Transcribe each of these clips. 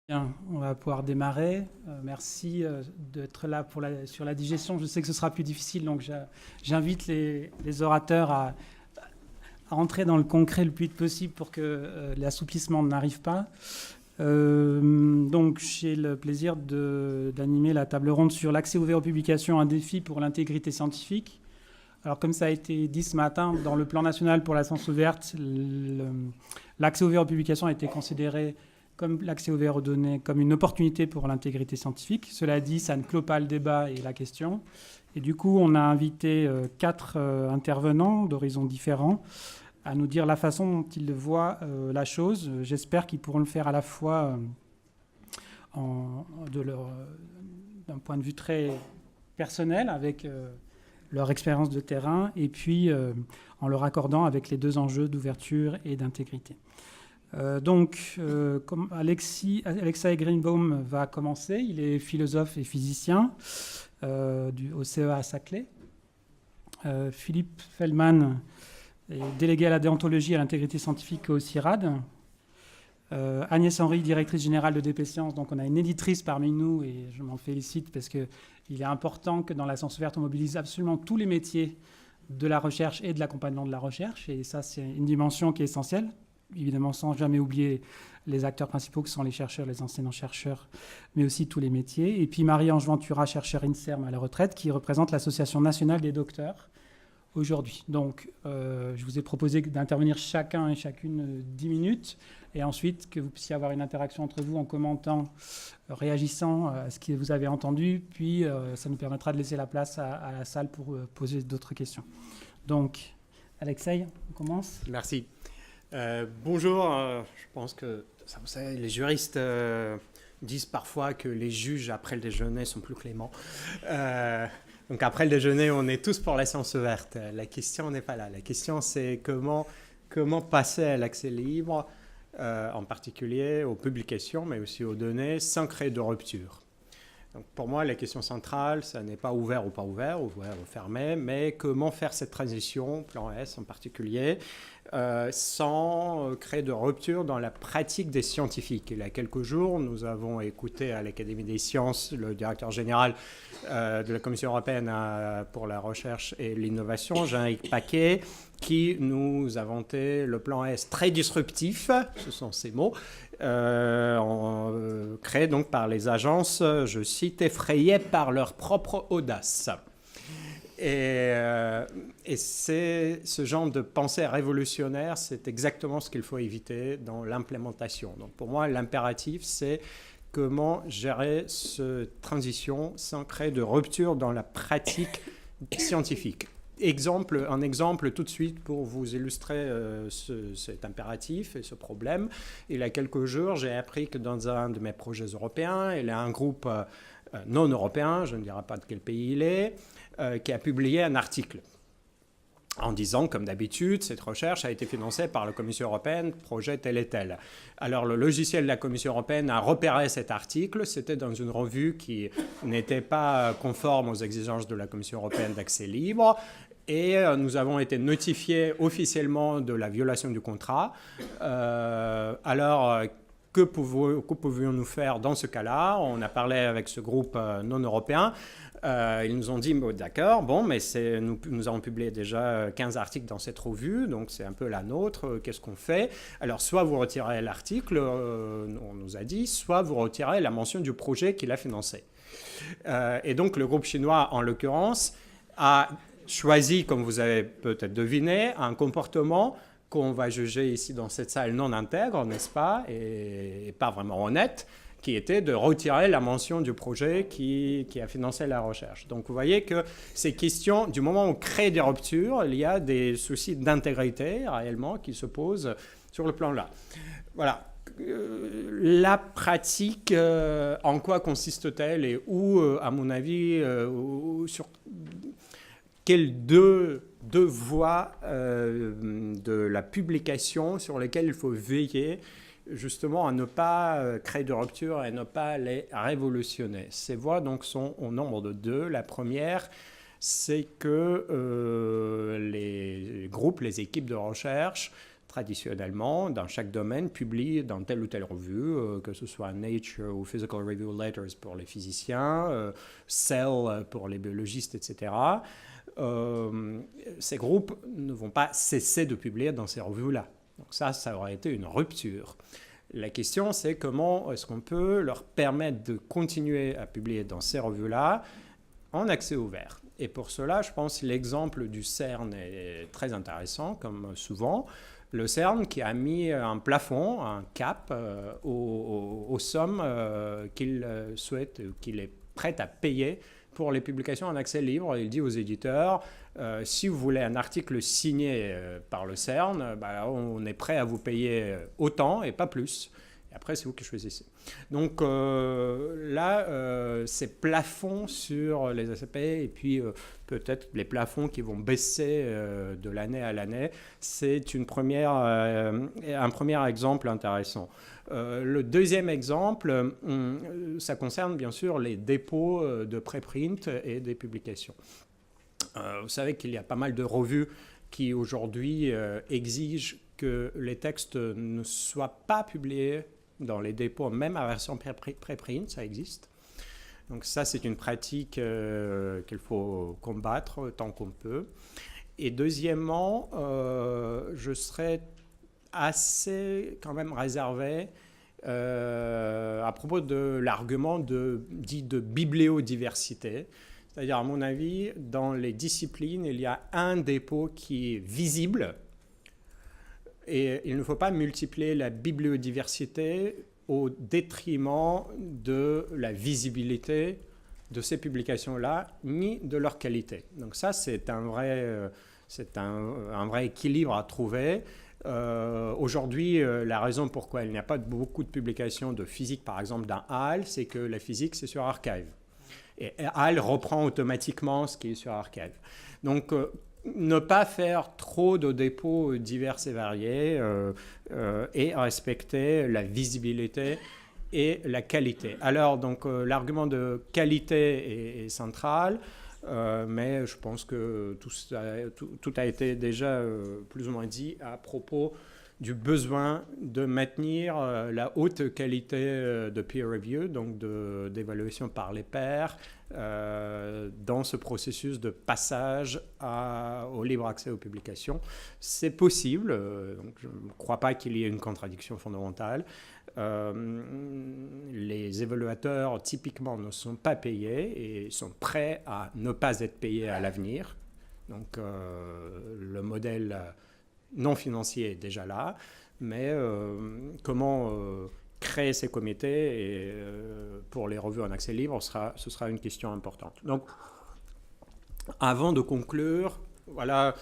Bien, on va pouvoir démarrer. Merci d'être là sur la digestion. Je sais que ce sera plus difficile, donc j'invite les orateurs à entrer dans le concret le plus vite possible pour que l'assouplissement n'arrive pas. Donc j'ai le plaisir d'animer la table ronde sur l'accès ouvert aux publications, un défi pour l'intégrité scientifique. Alors comme ça a été dit ce matin, dans le plan national pour la science ouverte, l'accès ouvert aux publications a été considéré comme l'accès ouvert aux données, comme une opportunité pour l'intégrité scientifique. Cela dit, ça ne clôt pas le débat et la question. Et du coup, on a invité 4 intervenants d'horizons différents à nous dire la façon dont ils voient la chose. J'espère qu'ils pourront le faire à la fois d'un point de vue très personnel, avec leur expérience de terrain, et puis en le raccordant avec les deux enjeux d'ouverture et d'intégrité. Comme Alexei Greenbaum va commencer, il est philosophe et physicien au CEA à Saclay. Philippe Feldman est délégué à la déontologie et à l'intégrité scientifique au CIRAD. Agnès Henry, directrice générale de DP Science. Donc on a une éditrice parmi nous et je m'en félicite parce qu'il est important que dans la science ouverte, on mobilise absolument tous les métiers de la recherche et de l'accompagnement de la recherche. Et ça, c'est une dimension qui est essentielle. Évidemment, sans jamais oublier les acteurs principaux qui sont les chercheurs, les enseignants-chercheurs, mais aussi tous les métiers. Et puis Marie-Ange Ventura, chercheur INSERM à la retraite, qui représente l'Association nationale des docteurs aujourd'hui. Donc, je vous ai proposé d'intervenir chacun et chacune 10 minutes, et ensuite que vous puissiez avoir une interaction entre vous en commentant, réagissant à ce que vous avez entendu, puis ça nous permettra de laisser la place à la salle pour poser d'autres questions. Donc, Alexei, on commence. Merci. Bonjour, je pense que vous savez, les juristes disent parfois que les juges après le déjeuner sont plus cléments. Donc après le déjeuner, on est tous pour la science ouverte. La question n'est pas là. La question, c'est comment passer à l'accès libre, en particulier aux publications, mais aussi aux données, sans créer de rupture. Donc pour moi, la question centrale, ça n'est pas ouvert ou ouvert ou fermé, mais comment faire cette transition, plan S en particulier, sans créer de rupture dans la pratique des scientifiques. Il y a quelques jours, nous avons écouté à l'Académie des sciences le directeur général de la Commission européenne pour la recherche et l'innovation, Jean-Yves Paquet, qui nous a vanté le plan S très disruptif, ce sont ses mots, créé donc par les agences, je cite, effrayées par leur propre audace. Et c'est ce genre de pensée révolutionnaire, c'est exactement ce qu'il faut éviter dans l'implémentation. Donc pour moi, l'impératif, c'est comment gérer cette transition sans créer de rupture dans la pratique scientifique. Un exemple tout de suite pour vous illustrer cet impératif et ce problème. Il y a quelques jours, j'ai appris que dans un de mes projets européens, il y a un groupe non européen, je ne dirai pas de quel pays il est, qui a publié un article en disant, comme d'habitude, cette recherche a été financée par la Commission européenne, projet tel et tel. Alors le logiciel de la Commission européenne a repéré cet article, c'était dans une revue qui n'était pas conforme aux exigences de la Commission européenne d'accès libre, et nous avons été notifiés officiellement de la violation du contrat. Que pouvions-nous faire dans ce cas-là? On a parlé avec ce groupe non européen. Ils nous ont dit, d'accord, bon, mais nous avons publié déjà 15 articles dans cette revue, donc c'est un peu la nôtre, qu'est-ce qu'on fait? Alors, soit vous retirez l'article, on nous a dit, soit vous retirez la mention du projet qu'il a financé. Et donc, le groupe chinois, en l'occurrence, a choisi, comme vous avez peut-être deviné, un comportement qu'on va juger ici dans cette salle non intègre, n'est-ce pas, et pas vraiment honnête, qui était de retirer la mention du projet qui a financé la recherche. Donc vous voyez que ces questions, du moment où on crée des ruptures, il y a des soucis d'intégrité réellement qui se posent sur le plan là. Voilà. La pratique, en quoi consiste-t-elle et où, à mon avis, sur quelles deux voies de la publication sur lesquelles il faut veiller justement à ne pas créer de rupture et à ne pas les révolutionner. Ces voies donc sont au nombre de 2. La première, c'est que les groupes, les équipes de recherche traditionnellement, dans chaque domaine, publient dans telle ou telle revue, que ce soit Nature ou Physical Review Letters pour les physiciens, Cell pour les biologistes, etc. Ces groupes ne vont pas cesser de publier dans ces revues-là. Donc ça aurait été une rupture. La question, c'est comment est-ce qu'on peut leur permettre de continuer à publier dans ces revues-là en accès ouvert. Et pour cela, je pense que l'exemple du CERN est très intéressant, comme souvent. Le CERN qui a mis un plafond, un cap, aux sommes qu'il souhaite, qu'il est prêt à payer pour les publications en accès libre. Il dit aux éditeurs, si vous voulez un article signé par le CERN, on est prêt à vous payer autant et pas plus. Et après, c'est vous qui choisissez. Donc là, ces plafonds sur les ACP et puis peut-être les plafonds qui vont baisser de l'année à l'année, c'est un premier exemple intéressant. Le deuxième exemple, ça concerne bien sûr les dépôts de préprint et des publications. Vous savez qu'il y a pas mal de revues qui aujourd'hui exigent que les textes ne soient pas publiés dans les dépôts, même à version préprint, ça existe. Donc ça, c'est une pratique qu'il faut combattre tant qu'on peut. Et deuxièmement, je serais assez quand même réservé à propos de l'argument dit de bibliodiversité. C'est-à-dire, à mon avis, dans les disciplines, il y a un dépôt qui est visible et il ne faut pas multiplier la bibliodiversité au détriment de la visibilité de ces publications-là, ni de leur qualité. Donc ça, c'est un vrai équilibre à trouver. Aujourd'hui, la raison pourquoi il n'y a pas beaucoup de publications de physique, par exemple, dans HAL, c'est que la physique, c'est sur Archive. Et HAL reprend automatiquement ce qui est sur Archive. Donc, ne pas faire trop de dépôts divers et variés et respecter la visibilité et la qualité. Alors, donc, l'argument de qualité est central, mais je pense que tout a été déjà plus ou moins dit à propos du besoin de maintenir la haute qualité de peer review, donc d'évaluation par les pairs, dans ce processus de passage au libre accès aux publications. C'est possible, donc je ne crois pas qu'il y ait une contradiction fondamentale. Les évaluateurs, typiquement, ne sont pas payés et sont prêts à ne pas être payés à l'avenir. Donc, le modèle non financier est déjà là, mais comment créer ces comités pour les revues en accès libre, ce sera une question importante. Donc, avant de conclure, voilà,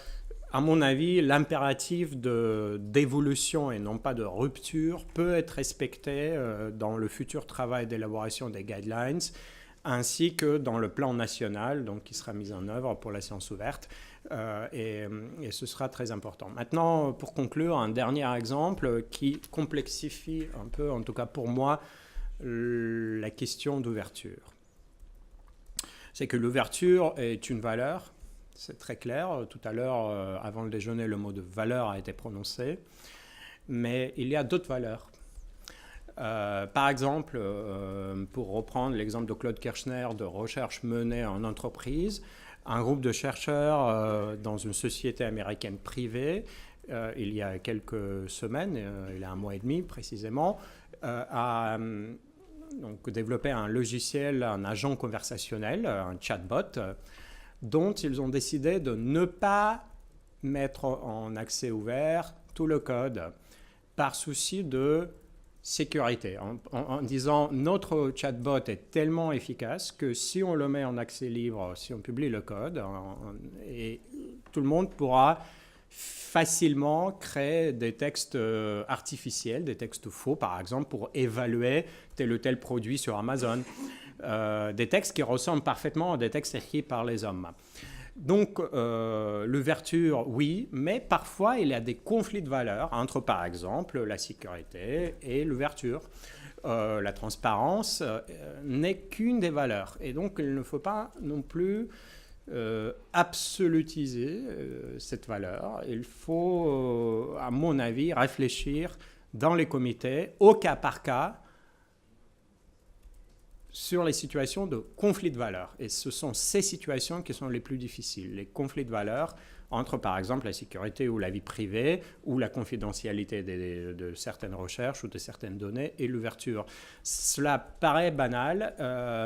à mon avis, l'impératif d'évolution et non pas de rupture peut être respecté dans le futur travail d'élaboration des guidelines, ainsi que dans le plan national, donc, qui sera mis en œuvre pour la science ouverte. Et ce sera très important. Maintenant, pour conclure, un dernier exemple qui complexifie un peu, en tout cas pour moi, la question d'ouverture. C'est que l'ouverture est une valeur, c'est très clair. Tout à l'heure, avant le déjeuner, le mot de valeur a été prononcé, mais il y a d'autres valeurs. Par exemple, pour reprendre l'exemple de Claude Kirchner de recherche menée en entreprise, un groupe de chercheurs dans une société américaine privée, il y a quelques semaines, il y a un mois et demi précisément, a donc développé un logiciel, un agent conversationnel, un chatbot, dont ils ont décidé de ne pas mettre en accès ouvert tout le code par souci de sécurité, en disant notre chatbot est tellement efficace que si on le met en accès libre, si on publie le code, et tout le monde pourra facilement créer des textes artificiels, des textes faux, par exemple, pour évaluer tel ou tel produit sur Amazon. Des textes qui ressemblent parfaitement à des textes écrits par les hommes. Donc, l'ouverture, oui, mais parfois, il y a des conflits de valeurs entre, par exemple, la sécurité et l'ouverture. La transparence n'est qu'une des valeurs. Et donc, il ne faut pas non plus absolutiser cette valeur. Il faut, à mon avis, réfléchir dans les comités, au cas par cas, sur les situations de conflit de valeurs. Et ce sont ces situations qui sont les plus difficiles. Les conflits de valeurs entre, par exemple, la sécurité ou la vie privée, ou la confidentialité de certaines recherches ou de certaines données, et l'ouverture. Cela paraît banal,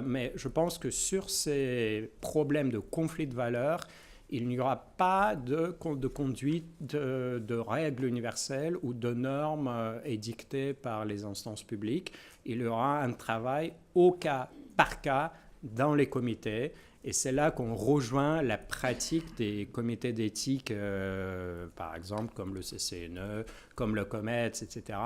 mais je pense que sur ces problèmes de conflit de valeurs, il n'y aura pas de conduite de règles universelles ou de normes édictées par les instances publiques. Il y aura un travail au cas par cas dans les comités. Et c'est là qu'on rejoint la pratique des comités d'éthique, par exemple, comme le CCNE, comme le COMETS, etc.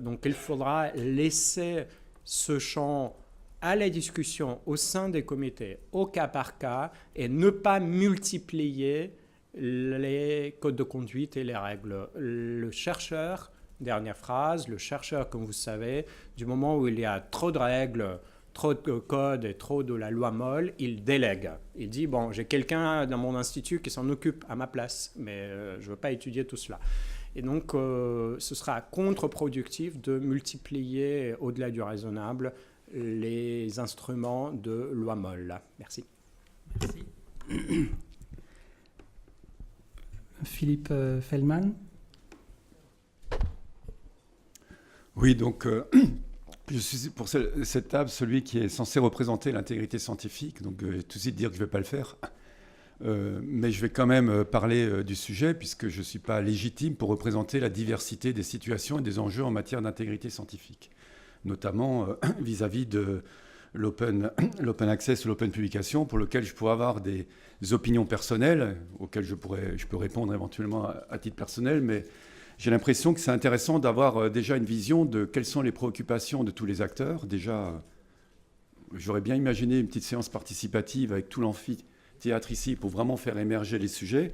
Donc il faudra laisser ce champ à la discussion au sein des comités, au cas par cas, et ne pas multiplier les codes de conduite et les règles. Le chercheur, dernière phrase, le chercheur, comme vous savez, du moment où il y a trop de règles, trop de codes et trop de la loi molle, il délègue. Il dit, bon, j'ai quelqu'un dans mon institut qui s'en occupe à ma place, mais je ne veux pas étudier tout cela. Et donc, ce sera contre-productif de multiplier, au-delà du raisonnable, les instruments de loi molle. Merci. Merci. Philippe Feldman. Oui, donc je suis pour cette table celui qui est censé représenter l'intégrité scientifique, donc je vais tout de suite dire que je ne vais pas le faire. Mais je vais quand même parler du sujet, puisque je ne suis pas légitime pour représenter la diversité des situations et des enjeux en matière d'intégrité scientifique, notamment vis-à-vis de l'open access ou l'open publication, pour lequel je pourrais avoir des opinions personnelles, auxquelles je peux répondre éventuellement à titre personnel, mais j'ai l'impression que c'est intéressant d'avoir déjà une vision de quelles sont les préoccupations de tous les acteurs. Déjà, j'aurais bien imaginé une petite séance participative avec tout l'amphithéâtre ici pour vraiment faire émerger les sujets.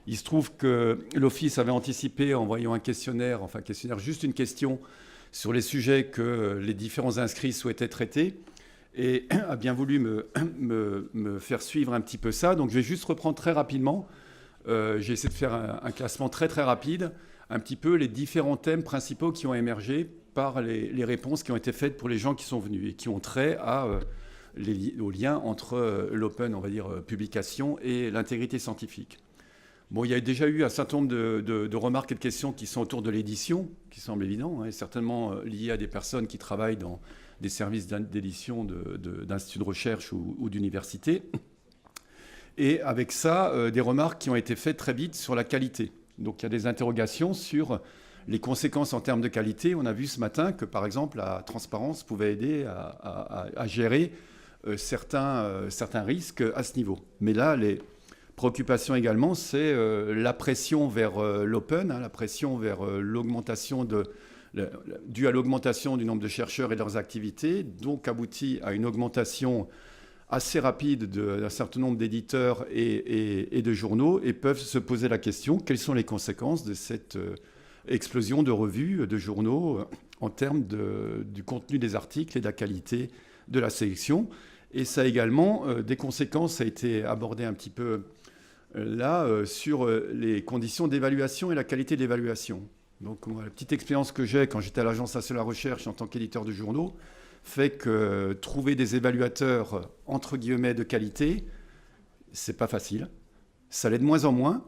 Il se trouve que l'Office avait anticipé en envoyant un questionnaire, juste une question sur les sujets que les différents inscrits souhaitaient traiter, et a bien voulu me faire suivre un petit peu ça. Donc je vais juste reprendre très rapidement. J'ai essayé de faire un classement très très rapide, un petit peu les différents thèmes principaux qui ont émergé par les réponses qui ont été faites pour les gens qui sont venus et qui ont trait au lien entre l'open, on va dire, publication et l'intégrité scientifique. Bon, il y a déjà eu un certain nombre de remarques et de questions qui sont autour de l'édition, qui semblent évidentes, et certainement liées à des personnes qui travaillent dans des services d'édition d'instituts de recherche ou d'universités. Et avec ça, des remarques qui ont été faites très vite sur la qualité. Donc il y a des interrogations sur les conséquences en termes de qualité. On a vu ce matin que, par exemple, la transparence pouvait aider à gérer certains risques à ce niveau. Mais là, les préoccupations également, c'est la pression vers l'open, la pression vers l'augmentation due à l'augmentation du nombre de chercheurs et de leurs activités, donc aboutit à une augmentation assez rapide d'un certain nombre d'éditeurs et de journaux, et peuvent se poser la question, quelles sont les conséquences de cette explosion de revues, de journaux, en termes du contenu des articles et de la qualité de la sélection. Et ça a également des conséquences, ça a été abordé un petit peu là, sur les conditions d'évaluation et la qualité de l'évaluation. Donc la petite expérience que j'ai quand j'étais à l'Agence nationale de la recherche en tant qu'éditeur de journaux fait que trouver des évaluateurs entre guillemets de qualité, c'est pas facile. Ça l'est de moins en moins.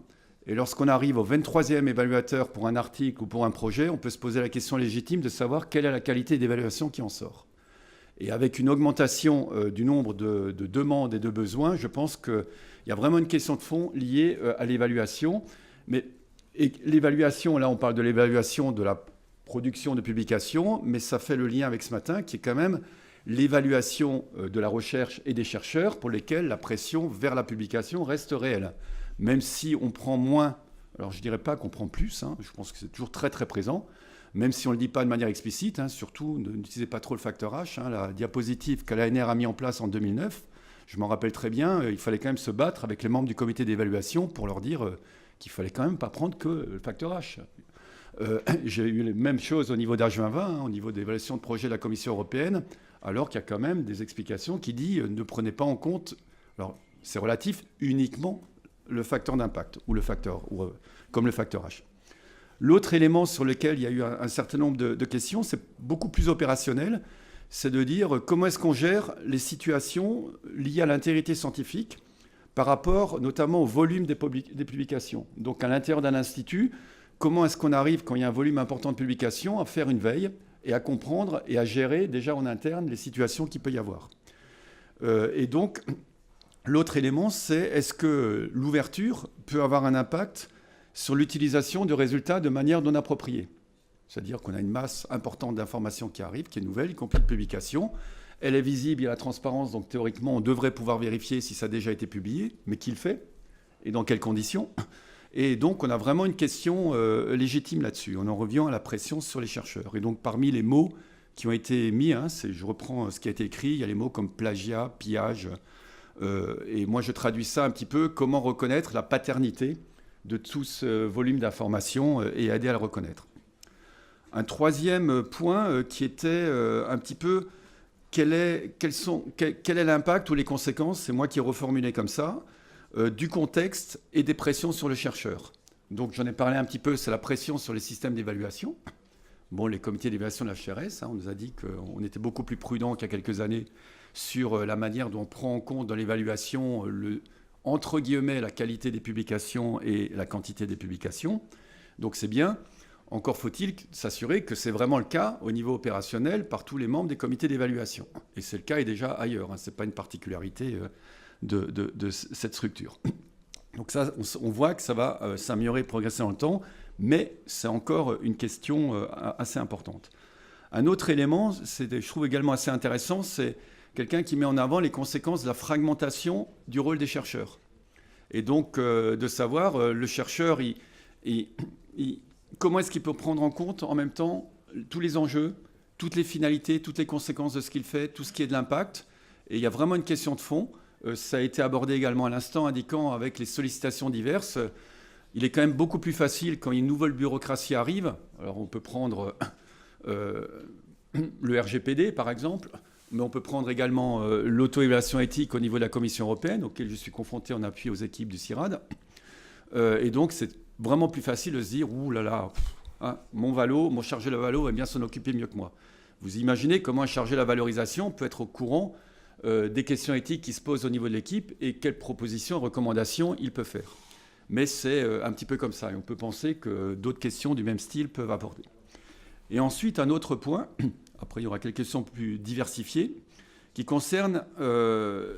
Et lorsqu'on arrive au 23e évaluateur pour un article ou pour un projet, on peut se poser la question légitime de savoir quelle est la qualité d'évaluation qui en sort. Et avec une augmentation du nombre de demandes et de besoins, je pense qu'il y a vraiment une question de fond liée à l'évaluation. Et l'évaluation, là on parle de l'évaluation de la production de publications, mais ça fait le lien avec ce matin, qui est quand même l'évaluation de la recherche et des chercheurs pour lesquels la pression vers la publication reste réelle. Même si on prend moins, alors je ne dirais pas qu'on prend plus, je pense que c'est toujours très très présent, même si on ne le dit pas de manière explicite, surtout n'utilisez pas trop le facteur H, la diapositive que l'ANR a mis en place en 2009, je m'en rappelle très bien, il fallait quand même se battre avec les membres du comité d'évaluation pour leur dire qu'il ne fallait quand même pas prendre que le facteur H. J'ai eu les mêmes choses au niveau d'H2020, au niveau d'évaluation de projet de la Commission européenne, alors qu'il y a quand même des explications qui disent ne prenez pas en compte, alors c'est relatif, uniquement le facteur d'impact, ou comme le facteur H. L'autre élément sur lequel il y a eu un certain nombre de questions, c'est beaucoup plus opérationnel, c'est de dire comment est-ce qu'on gère les situations liées à l'intégrité scientifique par rapport notamment au volume des publications. Donc à l'intérieur d'un institut, comment est-ce qu'on arrive, quand il y a un volume important de publications, à faire une veille et à comprendre et à gérer déjà en interne les situations qu'il peut y avoir. Et donc, l'autre élément, c'est est-ce que l'ouverture peut avoir un impact sur l'utilisation de résultats de manière non appropriée. C'est-à-dire qu'on a une masse importante d'informations qui arrivent, qui est nouvelle, y compris de publications. Elle est visible, il y a la transparence, donc théoriquement, on devrait pouvoir vérifier si ça a déjà été publié, mais qui le fait et dans quelles conditions. Et donc, on a vraiment une question légitime là-dessus. On en revient à la pression sur les chercheurs. Et donc, parmi les mots qui ont été mis, je reprends ce qui a été écrit, il y a les mots comme plagiat, pillage. Et moi, je traduis ça un petit peu, comment reconnaître la paternité de tout ce volume d'informations et aider à le reconnaître. Un troisième point qui était un petit peu quel est l'impact ou les conséquences, c'est moi qui ai reformulé comme ça, du contexte et des pressions sur le chercheur. Donc j'en ai parlé un petit peu, c'est la pression sur les systèmes d'évaluation. Bon, les comités d'évaluation de la HRS, on nous a dit qu'on était beaucoup plus prudent qu'il y a quelques années sur la manière dont on prend en compte dans l'évaluation entre guillemets, la qualité des publications et la quantité des publications. Donc c'est bien. Encore faut-il s'assurer que c'est vraiment le cas au niveau opérationnel par tous les membres des comités d'évaluation. Et c'est le cas et déjà ailleurs. Ce n'est pas une particularité de cette structure. Donc ça, on voit que ça va s'améliorer, progresser dans le temps, mais c'est encore une question assez importante. Un autre élément, je trouve également assez intéressant, c'est quelqu'un qui met en avant les conséquences de la fragmentation du rôle des chercheurs. Et donc, de savoir, le chercheur, comment est-ce qu'il peut prendre en compte en même temps tous les enjeux, toutes les finalités, toutes les conséquences de ce qu'il fait, tout ce qui est de l'impact. Et il y a vraiment une question de fond. Ça a été abordé également à l'instant, indiquant avec les sollicitations diverses, il est quand même beaucoup plus facile quand une nouvelle bureaucratie arrive. Alors, on peut prendre le RGPD, par exemple, mais on peut prendre également l'auto-évaluation éthique au niveau de la Commission européenne, auquel je suis confronté en appui aux équipes du CIRAD. Et donc, c'est vraiment plus facile de se dire « Ouh là là, mon chargé de la valo va bien s'en occuper mieux que moi ». Vous imaginez comment un chargé de la valorisation peut être au courant des questions éthiques qui se posent au niveau de l'équipe et quelles propositions, recommandations il peut faire. Mais c'est un petit peu comme ça. Et on peut penser que d'autres questions du même style peuvent apporter. Et ensuite, un autre point, après il y aura quelques questions plus diversifiées, qui concernent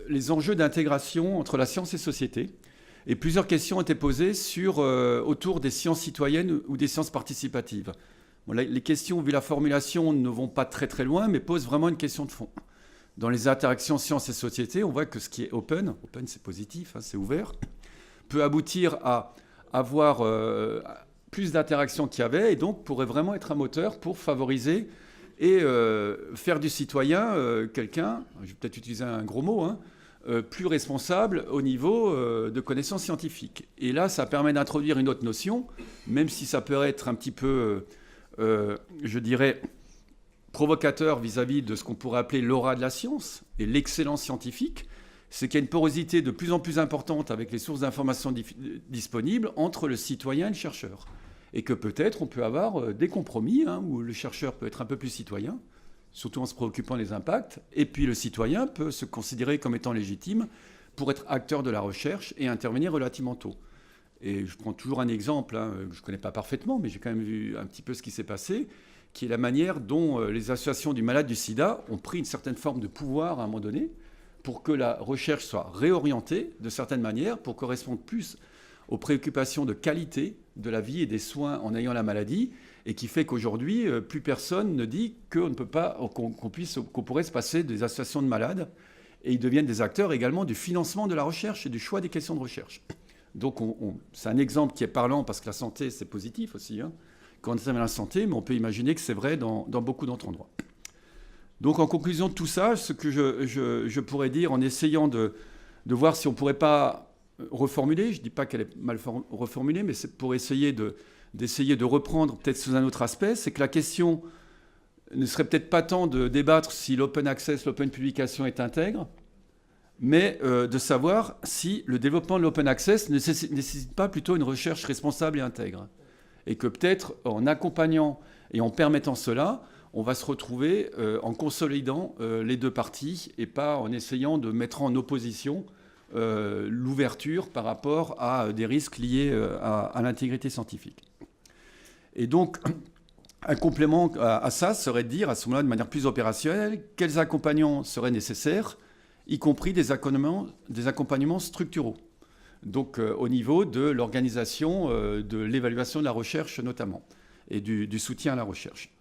les enjeux d'intégration entre la science et société. Et plusieurs questions ont été posées autour des sciences citoyennes ou des sciences participatives. Bon, les questions, vu la formulation, ne vont pas très très loin, mais posent vraiment une question de fond. Dans les interactions sciences et société, on voit que ce qui est open c'est positif, c'est ouvert, peut aboutir à avoir plus d'interactions qu'il y avait et donc pourrait vraiment être un moteur pour favoriser et faire du citoyen quelqu'un, je vais peut-être utiliser un gros mot, plus responsable au niveau de connaissances scientifiques. Et là, ça permet d'introduire une autre notion, même si ça peut être un petit peu, je dirais, provocateur vis-à-vis de ce qu'on pourrait appeler l'aura de la science et l'excellence scientifique, c'est qu'il y a une porosité de plus en plus importante avec les sources d'information disponibles entre le citoyen et le chercheur. Et que peut-être on peut avoir des compromis où le chercheur peut être un peu plus citoyen, surtout en se préoccupant des impacts, et puis le citoyen peut se considérer comme étant légitime pour être acteur de la recherche et intervenir relativement tôt. Et je prends toujours un exemple que je ne connais pas parfaitement, mais j'ai quand même vu un petit peu ce qui s'est passé, qui est la manière dont les associations du malade du sida ont pris une certaine forme de pouvoir à un moment donné pour que la recherche soit réorientée de certaines manières pour correspondre plus aux préoccupations de qualité de la vie et des soins en ayant la maladie, et qui fait qu'aujourd'hui, plus personne ne dit qu'on ne peut pas, qu'on pourrait se passer des associations de malades, et ils deviennent des acteurs également du financement de la recherche et du choix des questions de recherche. Donc c'est un exemple qui est parlant parce que la santé, c'est positif aussi, quand on est à la santé, mais on peut imaginer que c'est vrai dans beaucoup d'autres endroits. Donc en conclusion de tout ça, ce que je pourrais dire en essayant de voir si on ne pourrait pas reformuler, je ne dis pas qu'elle est mal reformulée, mais c'est pour essayer d'essayer de reprendre peut-être sous un autre aspect, c'est que la question ne serait peut-être pas tant de débattre si l'open access, l'open publication est intègre, mais de savoir si le développement de l'open access ne nécessite pas plutôt une recherche responsable et intègre. Et que peut-être en accompagnant et en permettant cela, on va se retrouver en consolidant les deux parties et pas en essayant de mettre en opposition l'ouverture par rapport à des risques liés à l'intégrité scientifique. Et donc, un complément à ça serait de dire, à ce moment-là, de manière plus opérationnelle, quels accompagnants seraient nécessaires, y compris des accompagnements structuraux. Donc, au niveau de l'organisation, de l'évaluation de la recherche notamment, et du soutien à la recherche.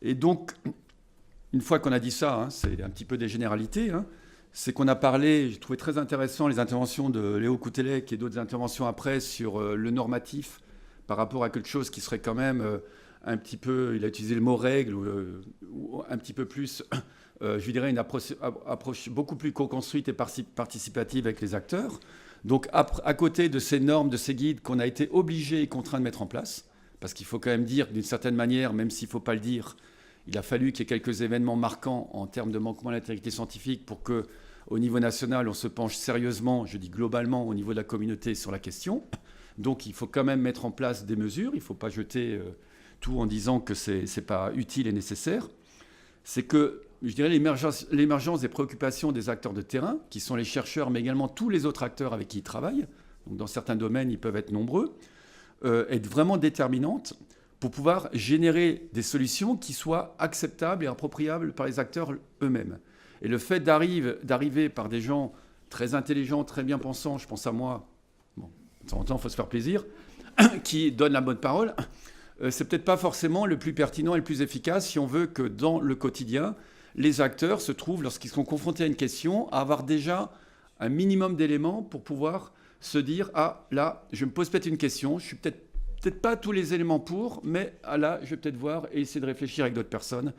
Et donc, une fois qu'on a dit ça, hein, c'est un petit peu des généralités, hein, c'est qu'on a parlé, j'ai trouvé très intéressant les interventions de Léo Coutelec et d'autres interventions après sur le normatif par rapport à quelque chose qui serait quand même un petit peu, il a utilisé le mot règle, ou un petit peu plus, je dirais, une approche beaucoup plus co-construite et participative avec les acteurs. Donc, à côté de ces normes, de ces guides qu'on a été obligés et contraints de mettre en place, parce qu'il faut quand même dire, d'une certaine manière, même s'il ne faut pas le dire, il a fallu qu'il y ait quelques événements marquants en termes de manquement à l'intégrité scientifique pour qu'au niveau national, on se penche sérieusement, je dis globalement, au niveau de la communauté sur la question. Donc, il faut quand même mettre en place des mesures. Il ne faut pas jeter tout en disant que ce n'est pas utile et nécessaire. C'est que, je dirais, l'émergence des préoccupations des acteurs de terrain, qui sont les chercheurs, mais également tous les autres acteurs avec qui ils travaillent, donc dans certains domaines, ils peuvent être nombreux, est vraiment déterminante pour pouvoir générer des solutions qui soient acceptables et appropriables par les acteurs eux-mêmes. Et le fait d'arriver par des gens très intelligents, très bien pensants, je pense à moi, bon, de temps en temps, il faut se faire plaisir, qui donnent la bonne parole, c'est peut-être pas forcément le plus pertinent et le plus efficace si on veut que dans le quotidien, les acteurs se trouvent, lorsqu'ils sont confrontés à une question, à avoir déjà un minimum d'éléments pour pouvoir se dire « Ah, là, je me pose peut-être une question, je suis peut-être pas tous les éléments pour, mais là, je vais peut-être voir et essayer de réfléchir avec d'autres personnes,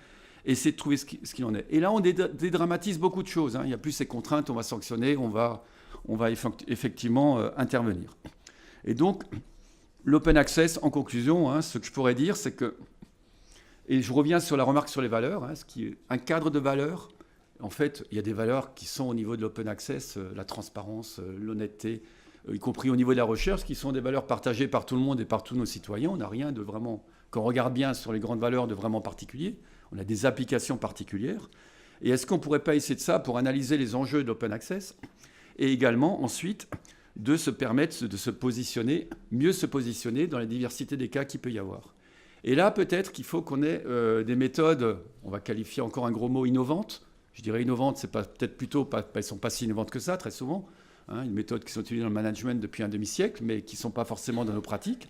et essayer de trouver ce qu'il en est. » Et là, on dédramatise beaucoup de choses. Hein. Il n'y a plus ces contraintes, on va sanctionner, on va effectivement intervenir. Et donc, l'open access, en conclusion, hein, ce que je pourrais dire, c'est que, et je reviens sur la remarque sur les valeurs, hein, ce qui est un cadre de valeurs. En fait, il y a des valeurs qui sont au niveau de l'open access, la transparence, l'honnêteté, y compris au niveau de la recherche, qui sont des valeurs partagées par tout le monde et par tous nos citoyens. On n'a rien de vraiment, quand on regarde bien sur les grandes valeurs, de vraiment particulier. On a des applications particulières. Et est-ce qu'on ne pourrait pas essayer de ça pour analyser les enjeux de l'open access et également, ensuite, de se permettre de se positionner, mieux se positionner dans la diversité des cas qu'il peut y avoir. Et là, peut-être qu'il faut qu'on ait des méthodes, on va qualifier encore un gros mot, innovantes. Je dirais innovantes, c'est peut-être plutôt, elles ne sont pas si innovantes que ça, très souvent. Hein, une méthode qui sont utilisées dans le management depuis un demi-siècle, mais qui ne sont pas forcément dans nos pratiques.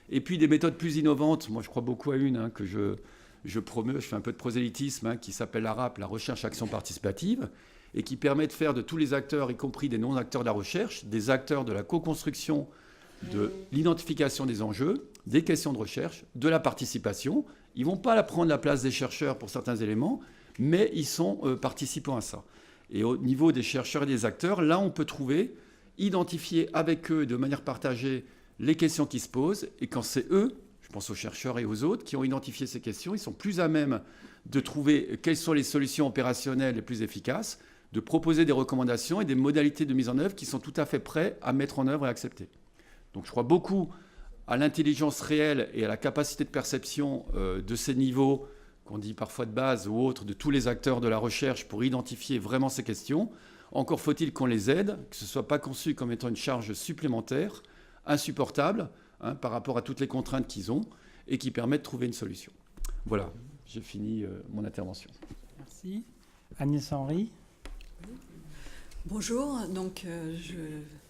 Et puis des méthodes plus innovantes, moi je crois beaucoup à une que je promeus, je fais un peu de prosélytisme, hein, qui s'appelle la RAP, la recherche-action participative, et qui permet de faire de tous les acteurs, y compris des non-acteurs de la recherche, des acteurs de la co-construction, de l'identification des enjeux, des questions de recherche, de la participation. Ils ne vont pas prendre la place des chercheurs pour certains éléments, mais ils sont participants à ça. Et au niveau des chercheurs et des acteurs, là, on peut trouver, identifier avec eux de manière partagée les questions qui se posent. Et quand c'est eux, je pense aux chercheurs et aux autres, qui ont identifié ces questions, ils sont plus à même de trouver quelles sont les solutions opérationnelles les plus efficaces, de proposer des recommandations et des modalités de mise en œuvre qui sont tout à fait prêts à mettre en œuvre et accepter. Donc je crois beaucoup à l'intelligence réelle et à la capacité de perception de ces niveaux, qu'on dit parfois de base ou autres, de tous les acteurs de la recherche pour identifier vraiment ces questions. Encore faut-il qu'on les aide, que ce ne soit pas conçu comme étant une charge supplémentaire, insupportable, hein, par rapport à toutes les contraintes qu'ils ont, et qui permet de trouver une solution. Voilà, j'ai fini mon intervention. Merci. Agnès Henry. Bonjour, donc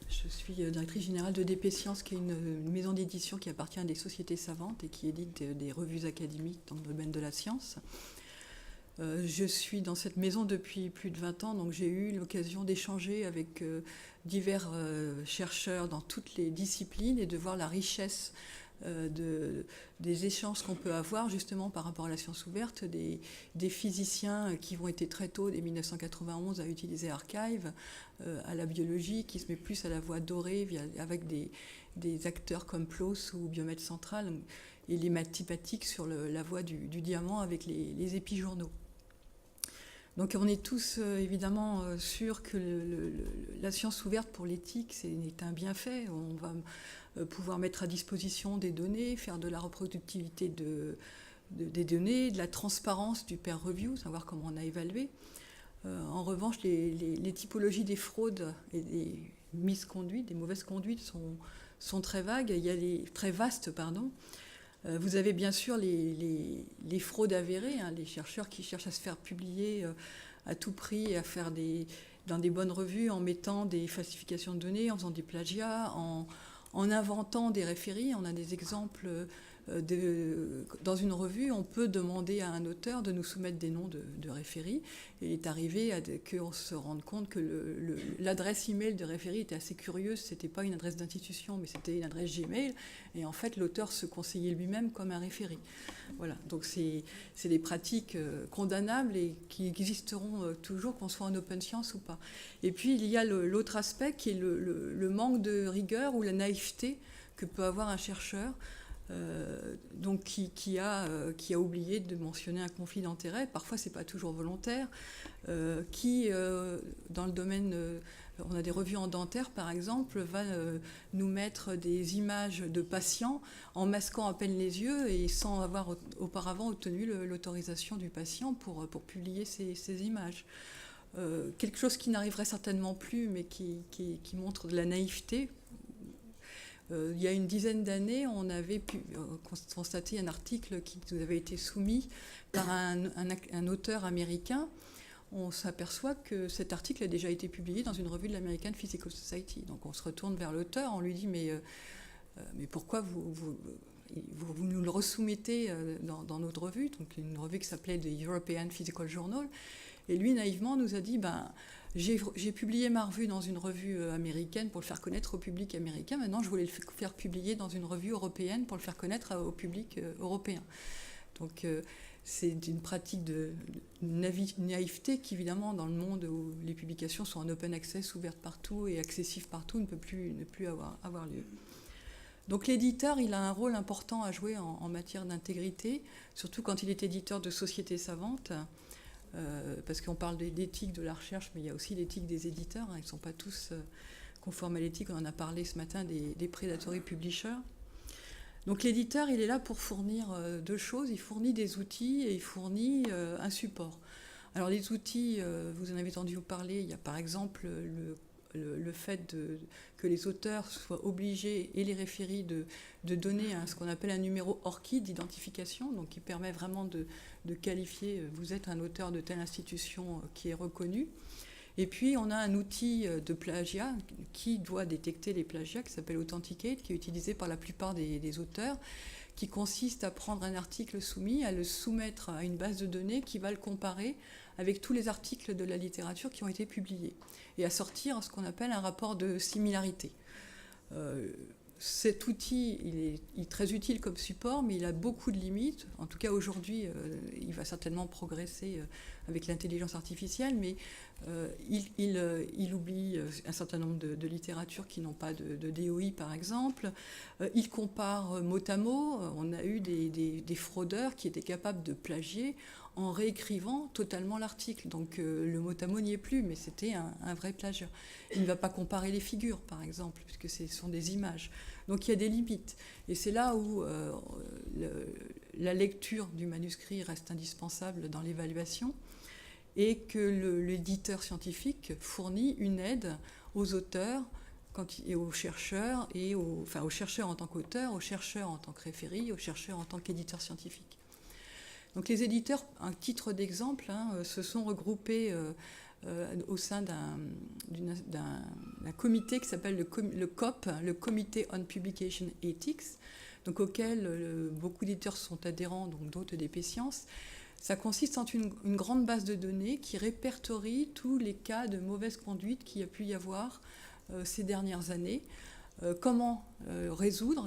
je suis directrice générale de DP Science, qui est une maison d'édition qui appartient à des sociétés savantes et qui édite des revues académiques dans le domaine de la science. Je suis dans cette maison depuis plus de 20 ans, donc j'ai eu l'occasion d'échanger avec divers chercheurs dans toutes les disciplines et de voir la richesse des échanges qu'on peut avoir justement par rapport à la science ouverte, des physiciens qui vont être très tôt, dès 1991, à utiliser Archive, à la biologie qui se met plus à la voie dorée avec des acteurs comme PLOS ou Biomètre Central, et les mathématiques sur la voie du diamant avec les épijournaux. Donc on est tous évidemment sûrs que la science ouverte pour l'éthique c'est un bienfait. On va pouvoir mettre à disposition des données, faire de la reproductivité des données, de la transparence du peer review, savoir comment on a évalué. En revanche, les typologies des fraudes et des misconduites, des mauvaises conduites sont très vagues. Il y a très vastes, pardon. Vous avez bien sûr les fraudes avérées, hein, les chercheurs qui cherchent à se faire publier à tout prix et à faire dans des bonnes revues en mettant des falsifications de données, en faisant des plagiats, en inventant des référies. On a des exemples dans une revue, on peut demander à un auteur de nous soumettre des noms de référies. Et il est arrivé qu'on se rende compte que l'adresse email de référie était assez curieuse. C'était pas une adresse d'institution, mais c'était une adresse Gmail. Et en fait, l'auteur se conseillait lui-même comme un référé. Voilà. Donc c'est des pratiques condamnables et qui existeront toujours, qu'on soit en open science ou pas. Et puis il y a l'autre aspect qui est le manque de rigueur ou la naïveté que peut avoir un chercheur. Donc qui a oublié de mentionner un conflit d'intérêts, parfois c'est pas toujours volontaire, dans le domaine, on a des revues en dentaire par exemple, va nous mettre des images de patients en masquant à peine les yeux et sans avoir auparavant obtenu l'autorisation du patient pour publier ces images. Quelque chose qui n'arriverait certainement plus, mais qui montre de la naïveté. Il y a une dizaine d'années, on avait pu constater un article qui nous avait été soumis par un auteur américain. On s'aperçoit que cet article a déjà été publié dans une revue de l'American Physical Society. Donc on se retourne vers l'auteur, on lui dit mais pourquoi vous nous le resoumettez dans notre revue, donc une revue qui s'appelait The European Physical Journal. Et lui, naïvement, nous a dit j'ai publié ma revue dans une revue américaine pour le faire connaître au public américain. Maintenant, je voulais le faire publier dans une revue européenne pour le faire connaître au public européen. Donc, c'est une pratique de naïveté qui, évidemment, dans le monde où les publications sont en open access, ouvertes partout et accessibles partout, ne peut plus avoir lieu. Donc l'éditeur, il a un rôle important à jouer en matière d'intégrité, surtout quand il est éditeur de sociétés savantes. Parce qu'on parle d'éthique de la recherche, mais il y a aussi l'éthique des éditeurs. Ils ne sont pas tous conformes à l'éthique. On en a parlé ce matin des predatory publishers. Donc l'éditeur, il est là pour fournir deux choses. Il fournit des outils et il fournit un support. Alors les outils, vous en avez entendu parler. Il y a par exemple le fait que les auteurs soient obligés, et les référies, de donner ce qu'on appelle un numéro ORCID d'identification, donc qui permet vraiment de qualifier, vous êtes un auteur de telle institution qui est reconnue. Et puis on a un outil de plagiat qui doit détecter les plagiats, qui s'appelle Authenticate, qui est utilisé par la plupart des auteurs, qui consiste à prendre un article soumis, à le soumettre à une base de données qui va le comparer avec tous les articles de la littérature qui ont été publiés, et à sortir ce qu'on appelle un rapport de similarité. Cet outil, il est très utile comme support, mais il a beaucoup de limites. En tout cas, aujourd'hui, il va certainement progresser avec l'intelligence artificielle, mais il oublie un certain nombre de littératures qui n'ont pas de DOI, par exemple. Il compare mot à mot. On a eu des fraudeurs qui étaient capables de plagier en réécrivant totalement l'article. Donc le mot à mot n'y est plus, mais c'était un vrai plagiat. Il ne va pas comparer les figures, par exemple, puisque ce sont des images. Donc il y a des limites. Et c'est là où la lecture du manuscrit reste indispensable dans l'évaluation, et que l'éditeur scientifique fournit une aide aux auteurs et aux chercheurs, aux chercheurs en tant qu'auteurs, aux chercheurs en tant que référés, aux chercheurs en tant qu'éditeurs scientifiques. Donc les éditeurs, un titre d'exemple, se sont regroupés au sein d'un comité qui s'appelle le COP, le Committee on Publication Ethics, donc auquel beaucoup d'éditeurs sont adhérents, donc d'autres d'EP Sciences. Ça consiste en une grande base de données qui répertorie tous les cas de mauvaise conduite qu'il y a pu y avoir ces dernières années. Comment résoudre,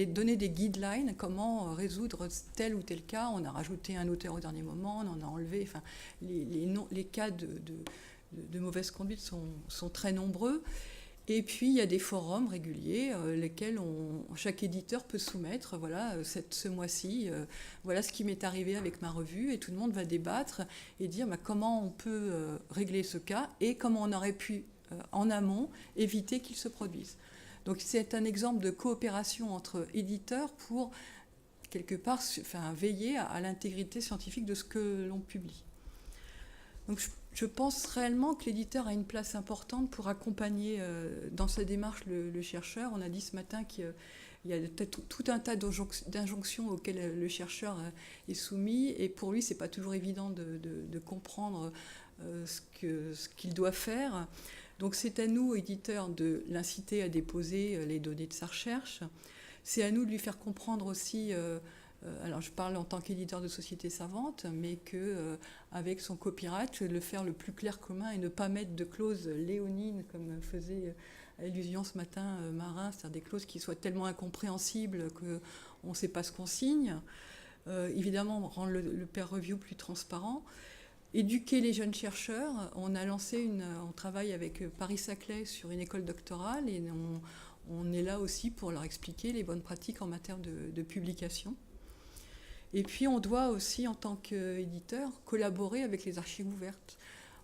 donner des guidelines, comment résoudre tel ou tel cas. On a rajouté un auteur au dernier moment, on en a enlevé. Enfin, les cas de mauvaise conduite sont très nombreux. Et puis, il y a des forums réguliers, lesquels chaque éditeur peut soumettre, voilà, ce mois-ci, voilà ce qui m'est arrivé avec ma revue, et tout le monde va débattre et dire comment on peut régler ce cas et comment on aurait pu, en amont, éviter qu'il se produise. Donc, c'est un exemple de coopération entre éditeurs pour, quelque part, veiller à l'intégrité scientifique de ce que l'on publie. Donc, je pense réellement que l'éditeur a une place importante pour accompagner dans sa démarche le chercheur. On a dit ce matin qu'il y a tout un tas d'injonctions auxquelles le chercheur est soumis, et pour lui, ce n'est pas toujours évident de comprendre ce qu'il doit faire. Donc c'est à nous, éditeurs, de l'inciter à déposer les données de sa recherche. C'est à nous de lui faire comprendre aussi... alors je parle en tant qu'éditeur de société savante, mais qu'avec son copyright, le faire le plus clair commun et ne pas mettre de clauses léonines, comme faisait allusion ce matin Marin, c'est-à-dire des clauses qui soient tellement incompréhensibles qu'on ne sait pas ce qu'on signe. Évidemment, rendre le peer review plus transparent. Éduquer les jeunes chercheurs. On travaille avec Paris-Saclay sur une école doctorale, et on est là aussi pour leur expliquer les bonnes pratiques en matière de publication. Et puis, on doit aussi, en tant qu'éditeur, collaborer avec les archives ouvertes.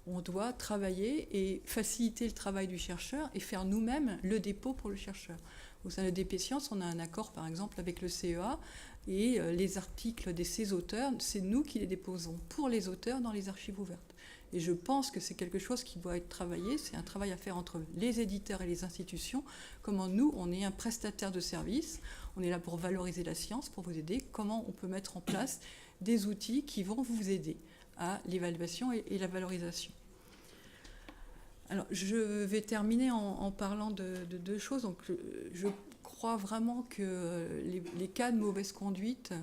On doit travailler et faciliter le travail du chercheur et faire nous-mêmes le dépôt pour le chercheur. Au sein de DP Science, on a un accord, par exemple, avec le CEA, et les articles de ces auteurs, c'est nous qui les déposons pour les auteurs dans les archives ouvertes. Et je pense que c'est quelque chose qui doit être travaillé, c'est un travail à faire entre les éditeurs et les institutions. Comment nous, on est un prestataire de service, on est là pour valoriser la science, pour vous aider, comment on peut mettre en place des outils qui vont vous aider à l'évaluation et la valorisation. Alors, je vais terminer en parlant de deux choses. Donc, je crois vraiment que les cas de mauvaise conduite,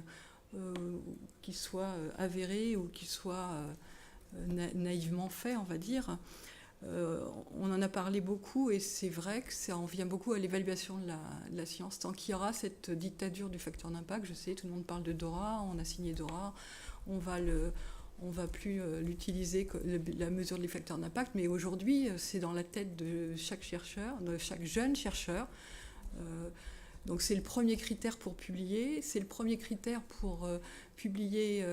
qu'ils soient avérés ou qu'ils soient naïvement faits, on va dire, on en a parlé beaucoup, et c'est vrai que ça en vient beaucoup à l'évaluation de la science. Tant qu'il y aura cette dictature du facteur d'impact, je sais, tout le monde parle de Dora, on a signé Dora, on va plus l'utiliser, la mesure des facteurs d'impact, mais aujourd'hui, c'est dans la tête de chaque chercheur, de chaque jeune chercheur. Donc c'est le premier critère pour publier, c'est le premier critère pour publier,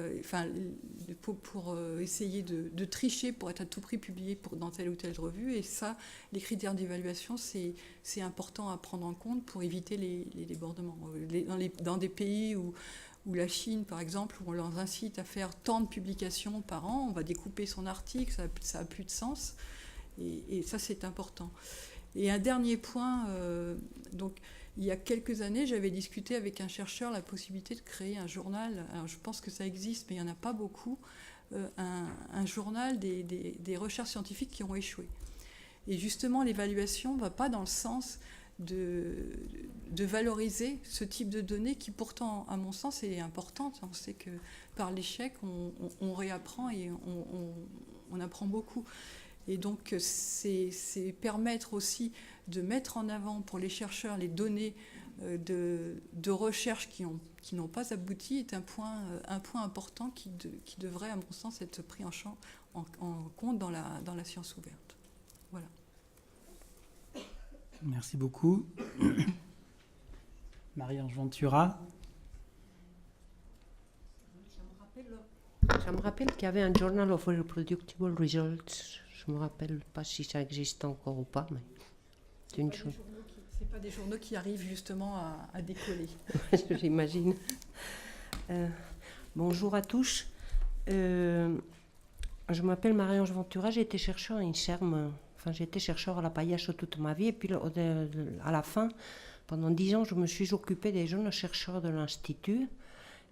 pour essayer de tricher pour être à tout prix publié dans telle ou telle revue. Et ça, les critères d'évaluation, c'est important à prendre en compte pour éviter les débordements. Dans des pays où la Chine, par exemple, où on leur incite à faire tant de publications par an, on va découper son article, ça n'a plus de sens. Et ça, c'est important. Et un dernier point, donc il y a quelques années, j'avais discuté avec un chercheur la possibilité de créer un journal. Alors je pense que ça existe, mais il n'y en a pas beaucoup. Un journal des recherches scientifiques qui ont échoué. Et justement, l'évaluation ne va pas dans le sens de valoriser ce type de données qui pourtant, à mon sens, est importante. On sait que par l'échec, on réapprend et on apprend beaucoup. Et donc, c'est permettre aussi de mettre en avant pour les chercheurs les données de recherche qui n'ont pas abouti est un point important qui devrait, à mon sens, être pris en compte dans la science ouverte. Voilà. Merci beaucoup. Marie-Ange Ventura. Ça me rappelle qu'il y avait un Journal of Reproducible Results. Je ne me rappelle pas si ça existe encore ou pas, mais c'est une chose. Ce pas des journaux qui arrivent justement à décoller. J'imagine. Bonjour à tous. Je m'appelle Marie-Ange Ventura, j'ai été chercheur à INSERM. Enfin, j'ai été chercheur à la Paillage toute ma vie, et puis à la fin, pendant 10 ans, je me suis occupée des jeunes chercheurs de l'Institut,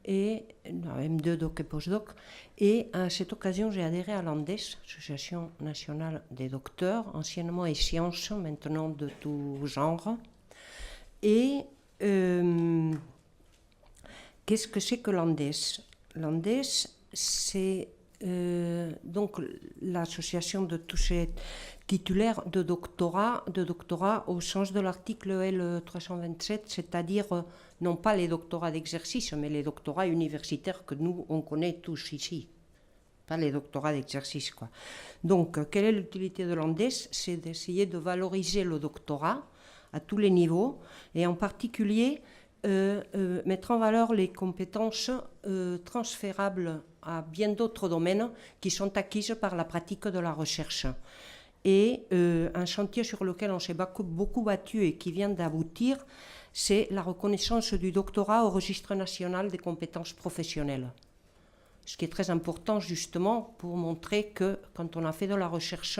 et M2 doc et postdoc. Et à cette occasion, j'ai adhéré à l'ANDES, Association nationale des docteurs, anciennement et sciences, maintenant de tout genre. Et qu'est-ce que c'est que l'ANDES ? L'ANDES, c'est donc l'association de tous ces titulaires de doctorat au sens de l'article L327, c'est-à-dire non pas les doctorats d'exercice, mais les doctorats universitaires que nous, on connaît tous ici. pas les doctorats d'exercice, quoi. Donc, quelle est l'utilité de l'ANDES? C'est d'essayer de valoriser le doctorat à tous les niveaux, et en particulier mettre en valeur les compétences transférables à bien d'autres domaines qui sont acquises par la pratique de la recherche. Et un chantier sur lequel on s'est beaucoup battu et qui vient d'aboutir, c'est la reconnaissance du doctorat au registre national des compétences professionnelles. Ce qui est très important justement pour montrer que quand on a fait de la recherche,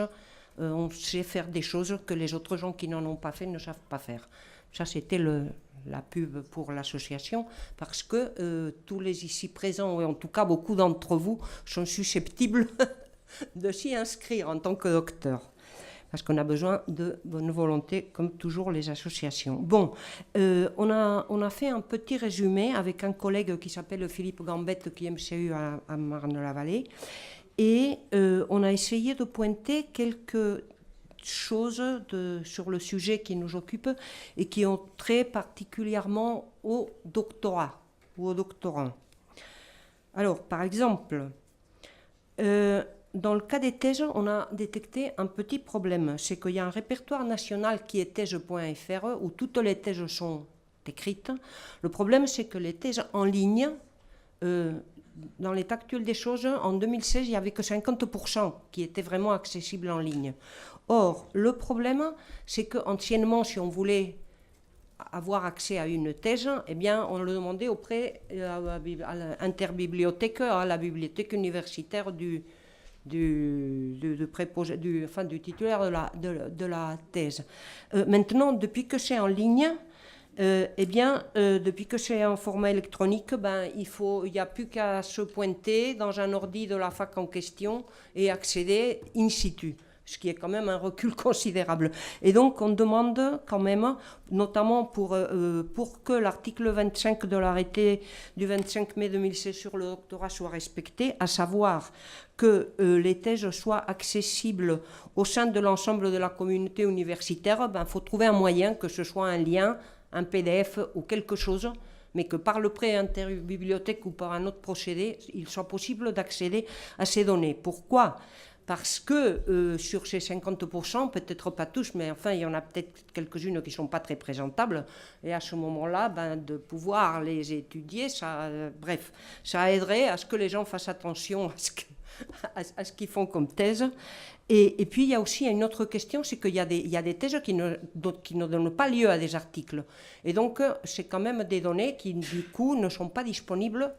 on sait faire des choses que les autres gens qui n'en ont pas fait ne savent pas faire. Ça, c'était la pub pour l'association, parce que tous les ici présents, et en tout cas beaucoup d'entre vous, sont susceptibles de s'y inscrire en tant que docteur. Parce qu'on a besoin de bonne volonté, comme toujours les associations. Bon, on a fait un petit résumé avec un collègue qui s'appelle Philippe Gambette, qui est MCU à Marne-la-Vallée, et on a essayé de pointer quelques choses sur le sujet qui nous occupe et qui ont trait particulièrement au doctorat ou aux doctorants. Alors, par exemple, dans le cas des thèses, on a détecté un petit problème. C'est qu'il y a un répertoire national qui est thèse.fr où toutes les thèses sont écrites. Le problème, c'est que les thèses en ligne, dans l'état actuel des choses, en 2016, il n'y avait que 50% qui étaient vraiment accessibles en ligne. Or, le problème, c'est qu'anciennement, si on voulait avoir accès à une thèse, eh bien, on le demandait auprès à l'interbibliothèque, à la bibliothèque universitaire du titulaire de la thèse. Maintenant, depuis que c'est en ligne, depuis que c'est en format électronique, il n'y a plus qu'à se pointer dans un ordi de la fac en question et accéder in situ, ce qui est quand même un recul considérable. Et donc, on demande quand même, notamment pour que l'article 25 de l'arrêté du 25 mai 2016 sur le doctorat soit respecté, à savoir que les thèses soient accessibles au sein de l'ensemble de la communauté universitaire, il faut trouver un moyen, que ce soit un lien, un PDF ou quelque chose, mais que par le prêt interbibliothèque ou par un autre procédé, il soit possible d'accéder à ces données. Pourquoi ? Parce que sur ces 50%, peut-être pas tous, mais enfin, il y en a peut-être quelques-unes qui ne sont pas très présentables. Et à ce moment-là, de pouvoir les étudier, ça aiderait à ce que les gens fassent attention à ce qu'ils font comme thèse. Et puis, il y a aussi une autre question, c'est qu'il y a des thèses qui ne donnent pas lieu à des articles. Et donc, c'est quand même des données qui, du coup, ne sont pas disponibles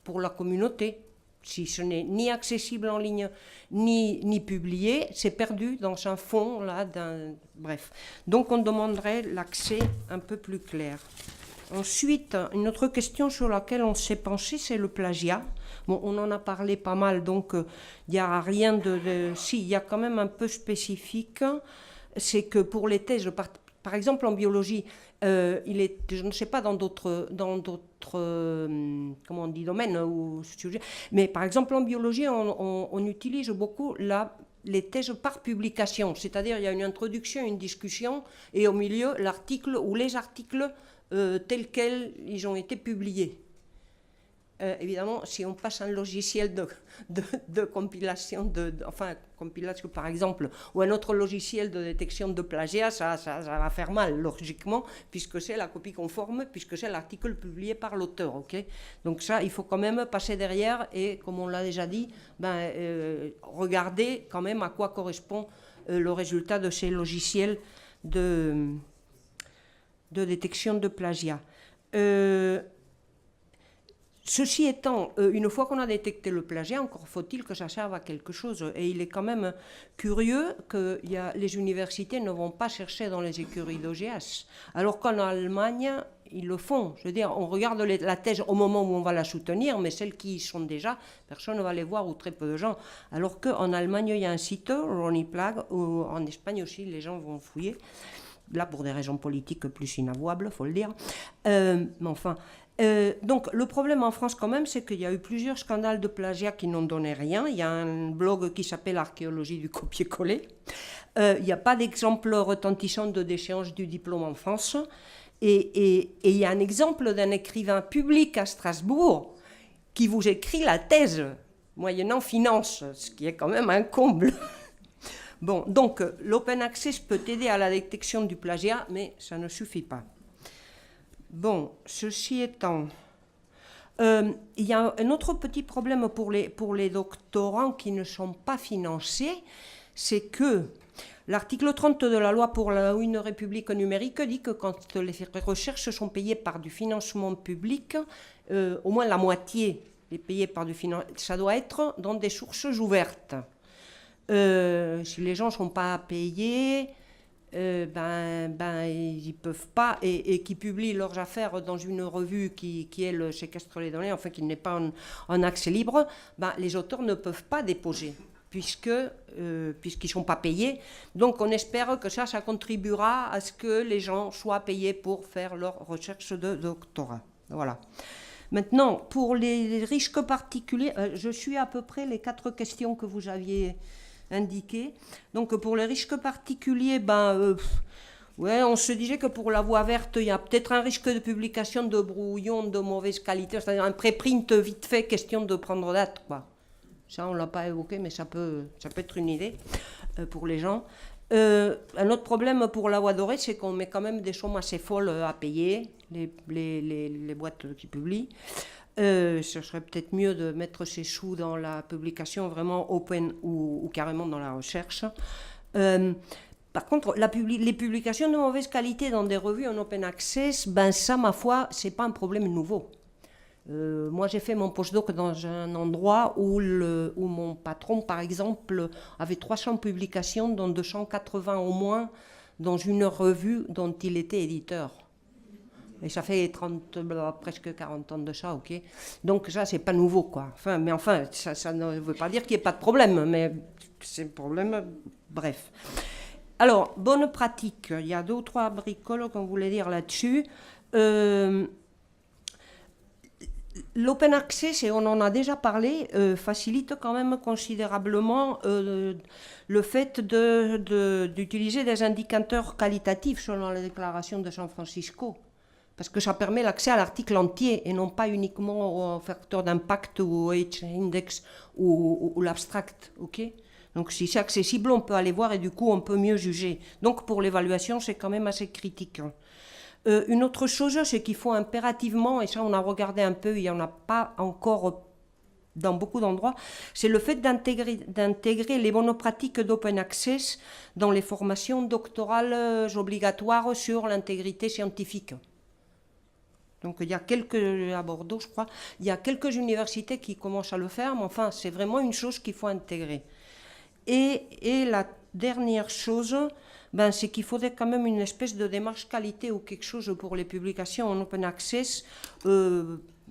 pour la communauté. Si ce n'est ni accessible en ligne, ni publié, c'est perdu dans un fond, là, bref. Donc, on demanderait l'accès un peu plus clair. Ensuite, une autre question sur laquelle on s'est penché, c'est le plagiat. Bon, on en a parlé pas mal, donc il n'y a rien Si, il y a quand même un peu spécifique, c'est que pour les thèses, par exemple en biologie, je ne sais pas dans d'autres comment on dit, domaines ou sujets, mais par exemple en biologie, on utilise beaucoup les thèses par publication, c'est-à-dire il y a une introduction, une discussion, et au milieu, l'article ou les articles tels quels ils ont été publiés. Évidemment, si on passe un logiciel de compilation, compilation par exemple, ou un autre logiciel de détection de plagiat, ça va faire mal, logiquement, puisque c'est la copie conforme, puisque c'est l'article publié par l'auteur. Okay, donc ça, il faut quand même passer derrière et, comme on l'a déjà dit, regarder quand même à quoi correspond le résultat de ces logiciels de détection de plagiat. Ceci étant, une fois qu'on a détecté le plagiat, encore faut-il que ça serve à quelque chose. Et il est quand même curieux que les universités ne vont pas chercher dans les écuries d'OGS, alors qu'en Allemagne, ils le font. Je veux dire, on regarde la thèse au moment où on va la soutenir, mais celles qui y sont déjà, personne ne va les voir ou très peu de gens. Alors qu'en Allemagne, il y a un site, Ronnie Plagg, ou en Espagne aussi, les gens vont fouiller. Là, pour des raisons politiques plus inavouables, il faut le dire. Mais enfin... donc le problème en France quand même, c'est qu'il y a eu plusieurs scandales de plagiat qui n'ont donné rien. Il y a un blog qui s'appelle Archéologie du copier-coller. Il n'y a pas d'exemple retentissant de déchéance du diplôme en France. Et il y a un exemple d'un écrivain public à Strasbourg qui vous écrit la thèse moyennant finance, ce qui est quand même un comble. Bon, donc l'open access peut aider à la détection du plagiat, mais ça ne suffit pas. Bon, ceci étant, il y a un autre petit problème pour les doctorants qui ne sont pas financés, c'est que l'article 30 de la loi pour une république numérique dit que quand les recherches sont payées par du financement public, au moins la moitié est payée par du financement, ça doit être dans des sources ouvertes. Si les gens ne sont pas payés, ils ne peuvent pas, et qui publient leurs affaires dans une revue qui elle séquestre les données, enfin qui n'est pas en accès libre, les auteurs ne peuvent pas déposer, puisqu'ils ne sont pas payés. Donc on espère que ça contribuera à ce que les gens soient payés pour faire leur recherche de doctorat. Voilà. Maintenant, pour les risques particuliers, je suis à peu près les 4 questions que vous aviez indiquées. Donc pour les risques particuliers, on se disait que pour la voie verte, il y a peut-être un risque de publication de brouillons de mauvaise qualité, c'est-à-dire un préprint vite fait, question de prendre date, quoi. Ça, on ne l'a pas évoqué, mais ça peut être une idée pour les gens. Un autre problème pour la voie dorée, c'est qu'on met quand même des sommes assez folles à payer, les boîtes qui publient. Ce serait peut-être mieux de mettre ces sous dans la publication vraiment open ou carrément dans la recherche. Par contre, les publications de mauvaise qualité dans des revues en open access, ça, ma foi, c'est pas un problème nouveau. Moi, j'ai fait mon postdoc dans un endroit où mon patron, par exemple, avait 300 publications, dont 280 au moins, dans une revue dont il était éditeur. Et ça fait presque 40 ans de ça, ok. Donc ça, c'est pas nouveau, quoi. Ça ne veut pas dire qu'il n'y ait pas de problème, mais c'est un problème, bref. Alors, bonne pratique. Il y a 2 ou 3 bricoles qu'on voulait dire là-dessus. L'open access, et on en a déjà parlé, facilite quand même considérablement le fait d'utiliser des indicateurs qualitatifs selon la déclaration de San Francisco. Parce que ça permet l'accès à l'article entier et non pas uniquement au facteur d'impact ou au H-index ou l'abstract. Okay, donc si c'est accessible, on peut aller voir et du coup on peut mieux juger. Donc pour l'évaluation, c'est quand même assez critique. Une autre chose, c'est qu'il faut impérativement, et ça on a regardé un peu, il n'y en a pas encore dans beaucoup d'endroits, c'est le fait d'intégrer les bonnes pratiques d'open access dans les formations doctorales obligatoires sur l'intégrité scientifique. Donc il y a à Bordeaux, je crois, il y a quelques universités qui commencent à le faire, mais enfin, c'est vraiment une chose qu'il faut intégrer. Et la dernière chose, c'est qu'il faudrait quand même une espèce de démarche qualité ou quelque chose pour les publications en open access.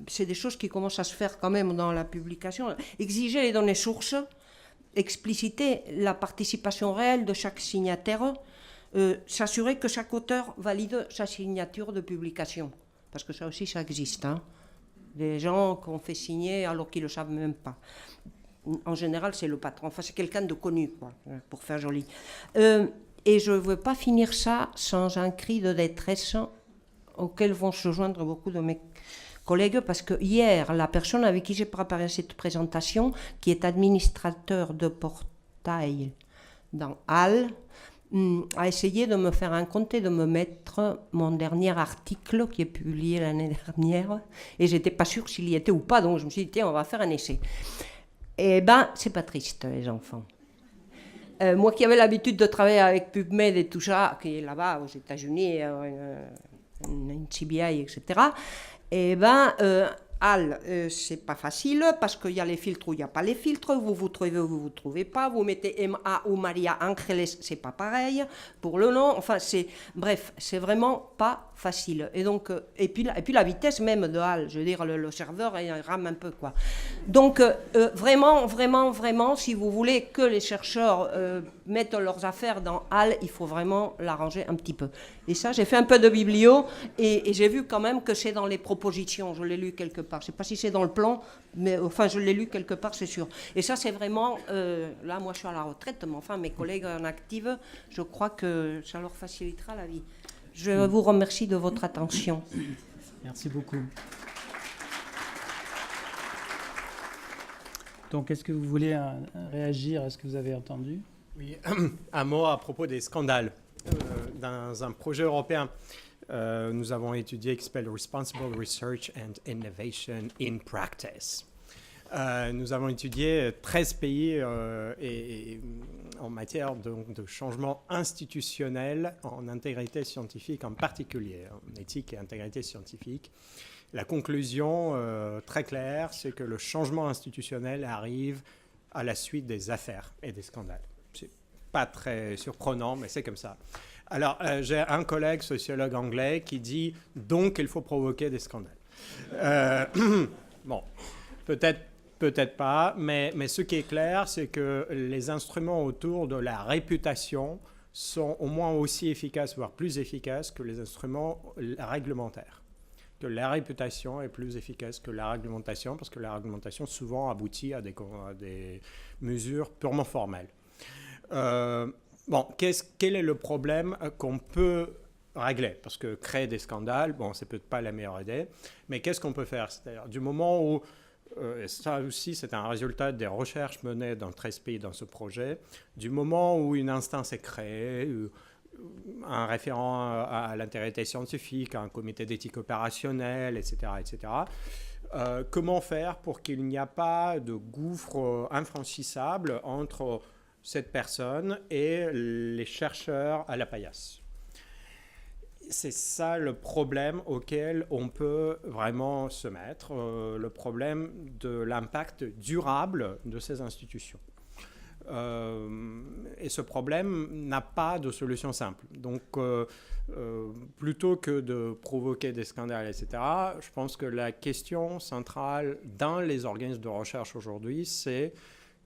C'est des choses qui commencent à se faire quand même dans la publication. Exiger les données sources, expliciter la participation réelle de chaque signataire, s'assurer que chaque auteur valide sa signature de publication. Parce que ça aussi, ça existe. Hein. Des gens qu'on fait signer alors qu'ils ne le savent même pas. En général, c'est le patron. Enfin, c'est quelqu'un de connu, quoi, pour faire joli. Et je ne veux pas finir ça sans un cri de détresse auquel vont se joindre beaucoup de mes collègues, parce que hier, la personne avec qui j'ai préparé cette présentation, qui est administrateur de portail dans HAL, a essayé de me faire un compte et de me mettre mon dernier article qui est publié l'année dernière, et j'étais pas sûre s'il y était ou pas, donc je me suis dit tiens, on va faire un essai. Et c'est pas triste, les enfants. Moi qui avais l'habitude de travailler avec PubMed et tout ça, qui est là-bas aux États-Unis, une CBI, etc., et HAL, c'est pas facile parce qu'il y a les filtres ou il n'y a pas les filtres, vous trouvez ou vous trouvez pas, vous mettez MA ou Maria Angeles, c'est pas pareil pour le nom, enfin bref, c'est vraiment pas facile. Et donc et puis la vitesse même de HAL, je veux dire le serveur il rame un peu, quoi. Donc vraiment, si vous voulez que les chercheurs mettent leurs affaires dans HAL, il faut vraiment l'arranger un petit peu. Et ça, j'ai fait un peu de biblio et j'ai vu quand même que c'est dans les propositions, je l'ai lu quelque part. Je ne sais pas si c'est dans le plan, mais enfin je l'ai lu quelque part, c'est sûr. Et ça, c'est vraiment, là moi je suis à la retraite, mais enfin mes collègues en active, je crois que ça leur facilitera la vie. Je vous remercie de votre attention. Merci beaucoup. Donc, est-ce que vous voulez réagir à ce que vous avez entendu? Oui, un mot à propos des scandales. Dans un projet européen, nous avons étudié qui s'appelle Responsible Research and Innovation in Practice. Nous avons étudié 13 pays en matière de changement institutionnel en intégrité scientifique en particulier, en éthique et intégrité scientifique. La conclusion très claire, c'est que le changement institutionnel arrive à la suite des affaires et des scandales. C'est pas très surprenant, mais c'est comme ça. Alors, j'ai un collègue sociologue anglais qui dit donc il faut provoquer des scandales. Bon, peut-être pas, mais ce qui est clair, c'est que les instruments autour de la réputation sont au moins aussi efficaces, voire plus efficaces que les instruments réglementaires. Que la réputation est plus efficace que la réglementation, parce que la réglementation souvent aboutit à des mesures purement formelles. Bon, quel est le problème qu'on peut régler? Parce que créer des scandales, bon, c'est peut-être pas la meilleure idée, mais qu'est-ce qu'on peut faire? C'est-à-dire, du moment où, ça aussi c'est un résultat des recherches menées dans 13 pays dans ce projet, du moment où une instance est créée, un référent à l'intégrité scientifique, un comité d'éthique opérationnelle, etc., comment faire pour qu'il n'y ait pas de gouffre infranchissable entre cette personne et les chercheurs à la paillasse? C'est ça le problème auquel on peut vraiment se mettre, le problème de l'impact durable de ces institutions. Et ce problème n'a pas de solution simple. Donc, plutôt que de provoquer des scandales, etc., je pense que la question centrale dans les organismes de recherche aujourd'hui, c'est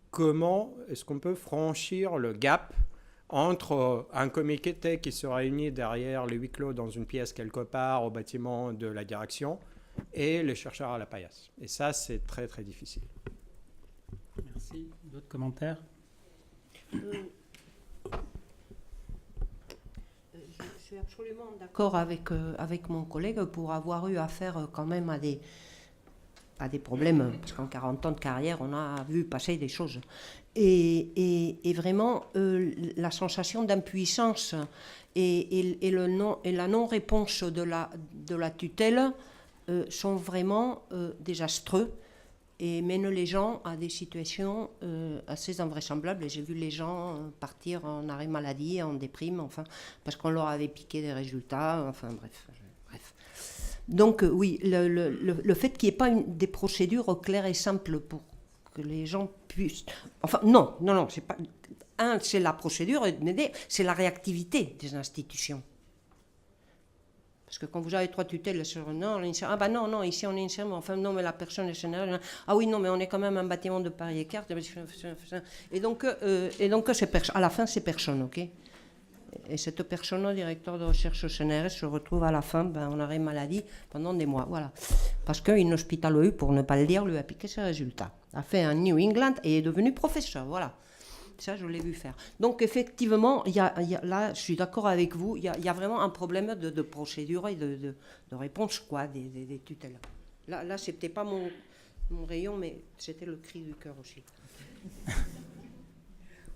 comment est-ce qu'on peut franchir le gap entre un comité qui se réunit derrière les huis clos dans une pièce quelque part au bâtiment de la direction et les chercheurs à la paillasse. Et ça, c'est très, très difficile. Merci. D'autres commentaires? Je suis absolument d'accord avec mon collègue pour avoir eu affaire quand même à des problèmes, parce qu'en 40 ans de carrière, on a vu passer des choses. Et vraiment, la sensation d'impuissance et la non-réponse de la tutelle sont vraiment désastreux et mènent les gens à des situations assez invraisemblables. Et j'ai vu les gens partir en arrêt maladie, en déprime, enfin, parce qu'on leur avait piqué des résultats, enfin bref. Donc oui, le fait qu'il n'y ait pas des procédures claires et simples pour que les gens puissent... Enfin, non, c'est pas... c'est la procédure, mais c'est la réactivité des institutions. Parce que quand vous avez 3 tutelles sur non, ici on est INSERM, enfin non, mais la personne est générale. Ah oui, non, mais on est quand même un bâtiment de Paris-Écart. Et donc à la fin, c'est personne, ok? Et cette personne, directeur de recherche au CNRS, se retrouve à la fin en arrêt maladie pendant des mois. Voilà. Parce qu'une hospitalo, pour ne pas le dire, lui a piqué ses résultats. A fait un New England et est devenu professeur. Voilà. Ça, je l'ai vu faire. Donc, effectivement, là, je suis d'accord avec vous, il y a vraiment un problème de procédure et de réponse, quoi, des tutelles. Là c'était pas mon rayon, mais c'était le cri du cœur aussi.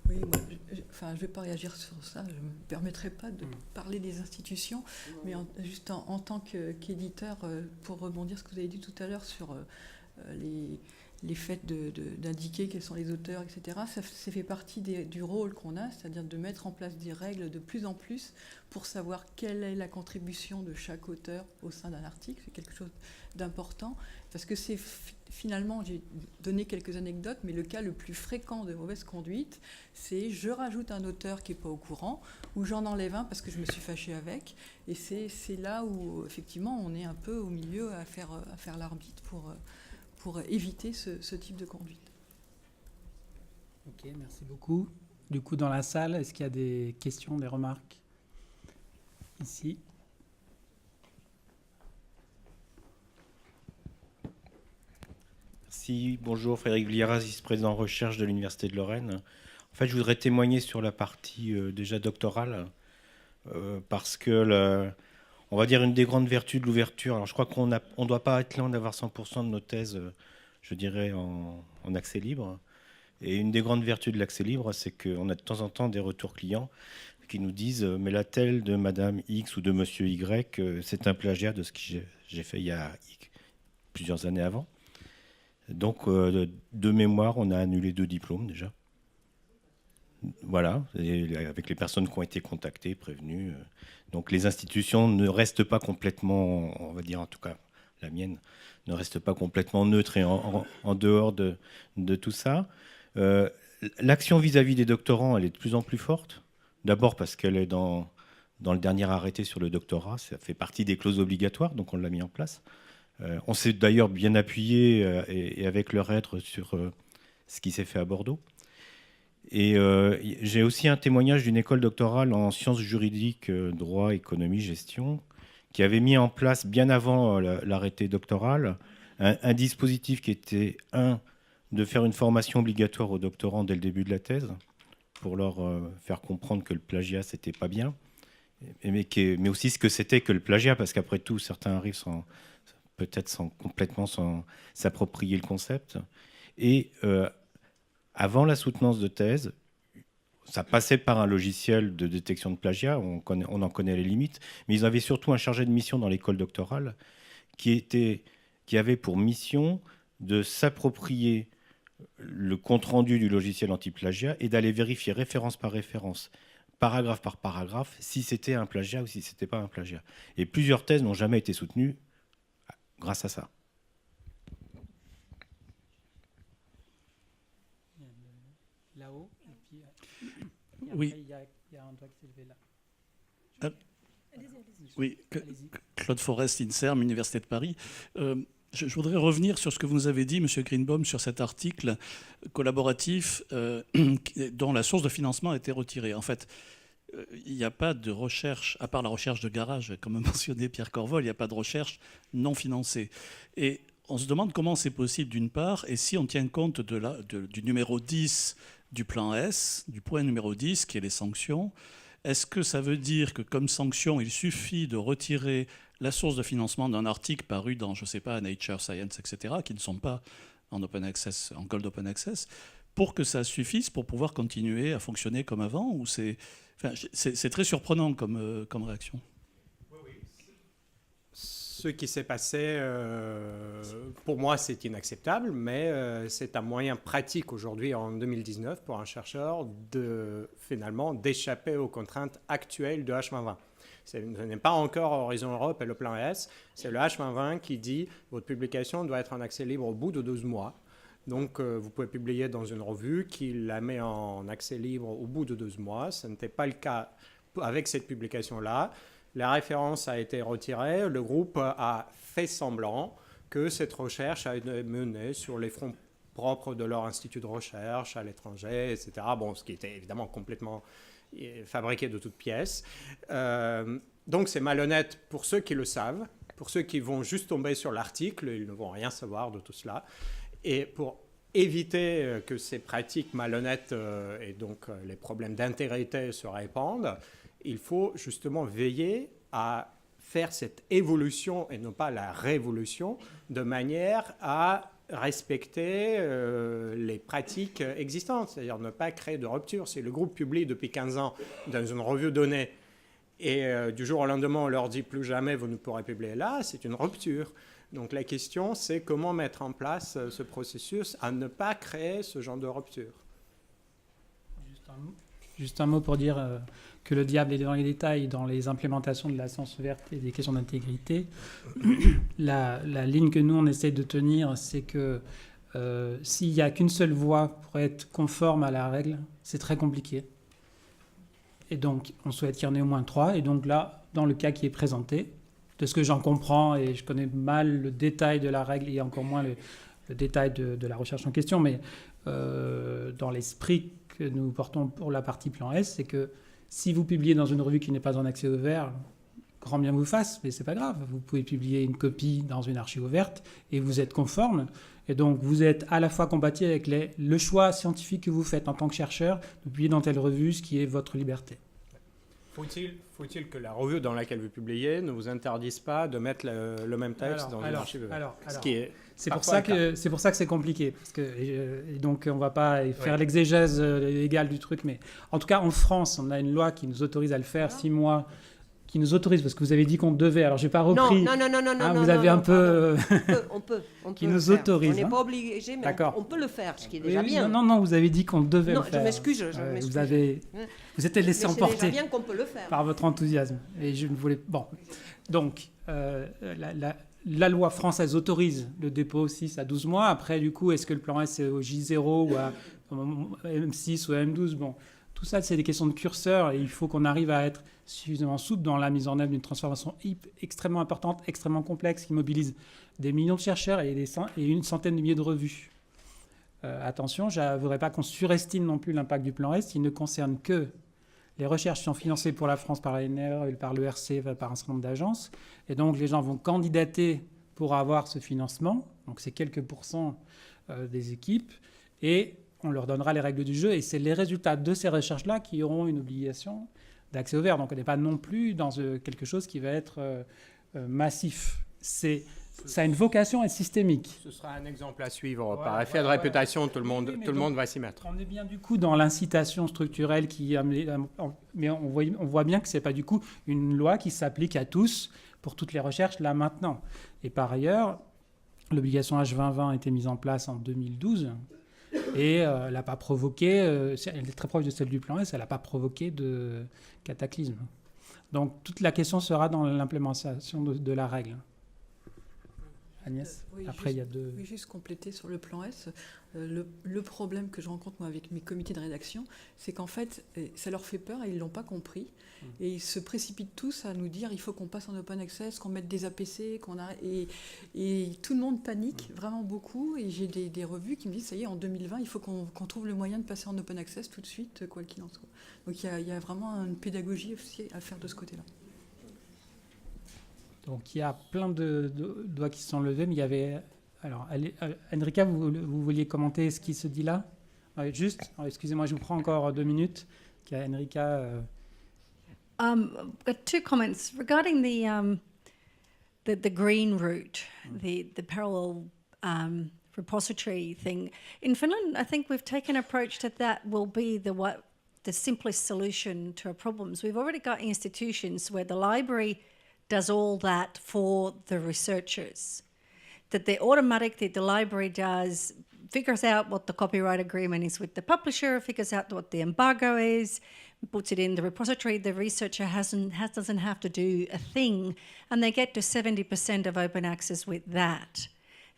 Oui, moi, je ne vais pas réagir sur ça, je ne me permettrai pas de parler des institutions, mais juste en tant qu'éditeur, pour rebondir sur ce que vous avez dit tout à l'heure sur les faits d'indiquer quels sont les auteurs, etc., ça fait partie du rôle qu'on a, c'est-à-dire de mettre en place des règles de plus en plus pour savoir quelle est la contribution de chaque auteur au sein d'un article. C'est quelque chose d'important, parce que c'est finalement, j'ai donné quelques anecdotes, mais le cas le plus fréquent de mauvaise conduite, c'est je rajoute un auteur qui n'est pas au courant, ou j'en enlève un parce que je me suis fâchée avec, et c'est là où, effectivement, on est un peu au milieu à faire l'arbitre pour éviter ce type de conduite. Ok, merci beaucoup. Du coup, dans la salle, est-ce qu'il y a des questions, des remarques? Ici. Merci, bonjour, Frédéric Villieras, vice-président recherche de l'Université de Lorraine. En fait, je voudrais témoigner sur la partie déjà doctorale, parce que on va dire une des grandes vertus de l'ouverture. Alors, je crois qu'on ne doit pas être là d'avoir 100% de nos thèses. je dirais, en accès libre. Et une des grandes vertus de l'accès libre, c'est qu'on a de temps en temps des retours clients qui nous disent mais la telle de Madame X ou de Monsieur Y, c'est un plagiat de ce que j'ai fait il y a plusieurs années avant. Donc, de mémoire, on a annulé 2 diplômes déjà. Voilà, et avec les personnes qui ont été contactées, prévenues. Donc, les institutions ne restent pas complètement, on va dire en tout cas la mienne, ne reste pas complètement neutre et en dehors de tout ça. L'action vis-à-vis des doctorants, elle est de plus en plus forte. D'abord parce qu'elle est dans le dernier arrêté sur le doctorat. Ça fait partie des clauses obligatoires, donc on l'a mis en place. On s'est d'ailleurs bien appuyé et avec leur aide sur ce qui s'est fait à Bordeaux. Et j'ai aussi un témoignage d'une école doctorale en sciences juridiques, droit, économie, gestion, qui avait mis en place, bien avant l'arrêté doctoral, un dispositif qui était, de faire une formation obligatoire aux doctorants dès le début de la thèse, pour leur faire comprendre que le plagiat, c'était pas bien, mais aussi ce que c'était que le plagiat, parce qu'après tout, certains arrivent peut-être sans complètement s'approprier le concept. Et avant la soutenance de thèse, ça passait par un logiciel de détection de plagiat, on en connaît les limites, mais ils avaient surtout un chargé de mission dans l'école doctorale qui avait pour mission de s'approprier le compte-rendu du logiciel anti-plagiat et d'aller vérifier référence par référence, paragraphe par paragraphe, si c'était un plagiat ou si ce n'était pas un plagiat. Et plusieurs thèses n'ont jamais été soutenues grâce à ça. Là-haut, et puis oui. Il y a un doigt qui s'est levé là. Oui, Claude Forest, INSERM, Université de Paris. Je voudrais revenir sur ce que vous nous avez dit, M. Greenbaum, sur cet article collaboratif dont la source de financement a été retirée. En fait, il n'y a pas de recherche, à part la recherche de garage, comme mentionné Pierre Corvol, il n'y a pas de recherche non financée. Et on se demande comment c'est possible, d'une part, et si on tient compte du numéro 10 du plan S, du point numéro 10, qui est les sanctions, est-ce que ça veut dire que comme sanction, il suffit de retirer la source de financement d'un article paru dans, je ne sais pas, Nature, Science, etc., qui ne sont pas en open access, en Gold Open Access, pour que ça suffise pour pouvoir continuer à fonctionner comme avant, ou c'est très surprenant comme réaction? Ce qui s'est passé, pour moi, c'est inacceptable, mais c'est un moyen pratique aujourd'hui, en 2019, pour un chercheur finalement d'échapper aux contraintes actuelles de H2020. Ce n'est pas encore Horizon Europe et le plan S, c'est le H2020 qui dit « votre publication doit être en accès libre au bout de 12 mois ». Donc, vous pouvez publier dans une revue qui la met en accès libre au bout de 12 mois. Ce n'était pas le cas avec cette publication-là. La référence a été retirée. Le groupe a fait semblant que cette recherche a été menée sur les fonds propres de leur institut de recherche à l'étranger, etc. Bon, ce qui était évidemment complètement fabriqué de toutes pièces. Donc, c'est malhonnête pour ceux qui le savent. Pour ceux qui vont juste tomber sur l'article, ils ne vont rien savoir de tout cela. Et pour éviter que ces pratiques malhonnêtes et donc les problèmes d'intégrité se répandent, il faut justement veiller à faire cette évolution et non pas la révolution de manière à respecter les pratiques existantes, c'est-à-dire ne pas créer de rupture. Si le groupe publie depuis 15 ans dans une revue donnée et du jour au lendemain on leur dit plus jamais vous ne pourrez publier là, c'est une rupture. Donc la question c'est comment mettre en place ce processus à ne pas créer ce genre de rupture. Juste un mot pour dire que le diable est dans les détails dans les implémentations de la science ouverte et des questions d'intégrité. La ligne que nous, on essaie de tenir, c'est que s'il n'y a qu'une seule voie pour être conforme à la règle, c'est très compliqué. Et donc, on souhaite qu'il y en ait au moins 3. Et donc là, dans le cas qui est présenté, de ce que j'en comprends, et je connais mal le détail de la règle et encore moins le détail de la recherche en question, mais dans l'esprit que nous portons pour la partie plan S, c'est que si vous publiez dans une revue qui n'est pas en accès ouvert, grand bien vous fasse, mais c'est pas grave. Vous pouvez publier une copie dans une archive ouverte et vous êtes conforme. Et donc, vous êtes à la fois compatible avec le choix scientifique que vous faites en tant que chercheur de publier dans telle revue, ce qui est votre liberté. Il Faut-il que la revue dans laquelle vous publiez ne vous interdise pas de mettre le même texte dans une archive? C'est pour ça que c'est compliqué, parce que et donc on va pas faire l'exégèse légale du truc, mais en tout cas en France, on a une loi qui nous autorise à le faire 6 mois, qui nous autorise, parce que vous avez dit qu'on devait. Alors j'ai pas repris. Non. Vous avez un peu. On peut. Qui nous autorise. On n'est pas obligé, mais on peut le faire, ce qui est déjà bien. Non, vous avez dit qu'on devait le faire. Non, je m'excuse. Vous êtes laissé emporter. C'est déjà bien qu'on peut le faire. Par votre enthousiasme. Et je ne voulais. Bon, donc la loi française autorise le dépôt 6 à 12 mois. Après, du coup, est-ce que le plan S est au J0 ou à M6 ou à M12? Bon, tout ça, c'est des questions de curseur, et il faut qu'on arrive à être suffisamment souple dans la mise en œuvre d'une transformation extrêmement importante, extrêmement complexe, qui mobilise des millions de chercheurs et une centaine de milliers de revues. Attention, je ne voudrais pas qu'on surestime non plus l'impact du plan S. Il ne concerne que les recherches qui sont financées pour la France par l'ANR, par l'ERC, par un certain nombre d'agences. Et donc, les gens vont candidater pour avoir ce financement. Donc, c'est quelques pourcents des équipes. Et on leur donnera les règles du jeu. Et c'est les résultats de ces recherches-là qui auront une obligation d'accès ouvert. Donc, on n'est pas non plus dans quelque chose qui va être massif. Ça a une vocation systémique. Ce sera un exemple à suivre. Par effet de réputation, tout le monde va s'y mettre. On est bien du coup dans l'incitation structurelle mais on voit bien que ce n'est pas du coup une loi qui s'applique à tous pour toutes les recherches là maintenant. Et par ailleurs, l'obligation H2020 a été mise en place en 2012 et elle n'a pas provoqué, elle est très proche de celle du plan S, elle n'a pas provoqué de cataclysme. Donc toute la question sera dans l'implémentation de la règle. Agnès, après il y a deux... Oui, juste compléter sur le plan S. Le problème que je rencontre moi avec mes comités de rédaction, c'est qu'en fait, ça leur fait peur et ils ne l'ont pas compris. Et ils se précipitent tous à nous dire il faut qu'on passe en open access, qu'on mette des APC, qu'on arrête. Et tout le monde panique, vraiment beaucoup. Et j'ai des revues qui me disent ça y est, en 2020, il faut qu'on trouve le moyen de passer en open access tout de suite, quoi qu'il en soit. Donc il y a vraiment une pédagogie aussi à faire de ce côté-là. Donc il y a plein de doigts qui se sont levés, mais il y avait... Alors, Enrica, vous vouliez commenter ce qui se dit là? Juste, excusez-moi, je vous prends encore 2 minutes. Enrica... Got 2 comments regarding the green route, the parallel repository thing. In Finland, I think we've taken an approach that will be the simplest solution to our problems. We've already got institutions where the library does all that for the researchers. That the library figures out what the copyright agreement is with the publisher, figures out what the embargo is, puts it in the repository. The researcher doesn't have to do a thing, and they get to 70% of open access with that.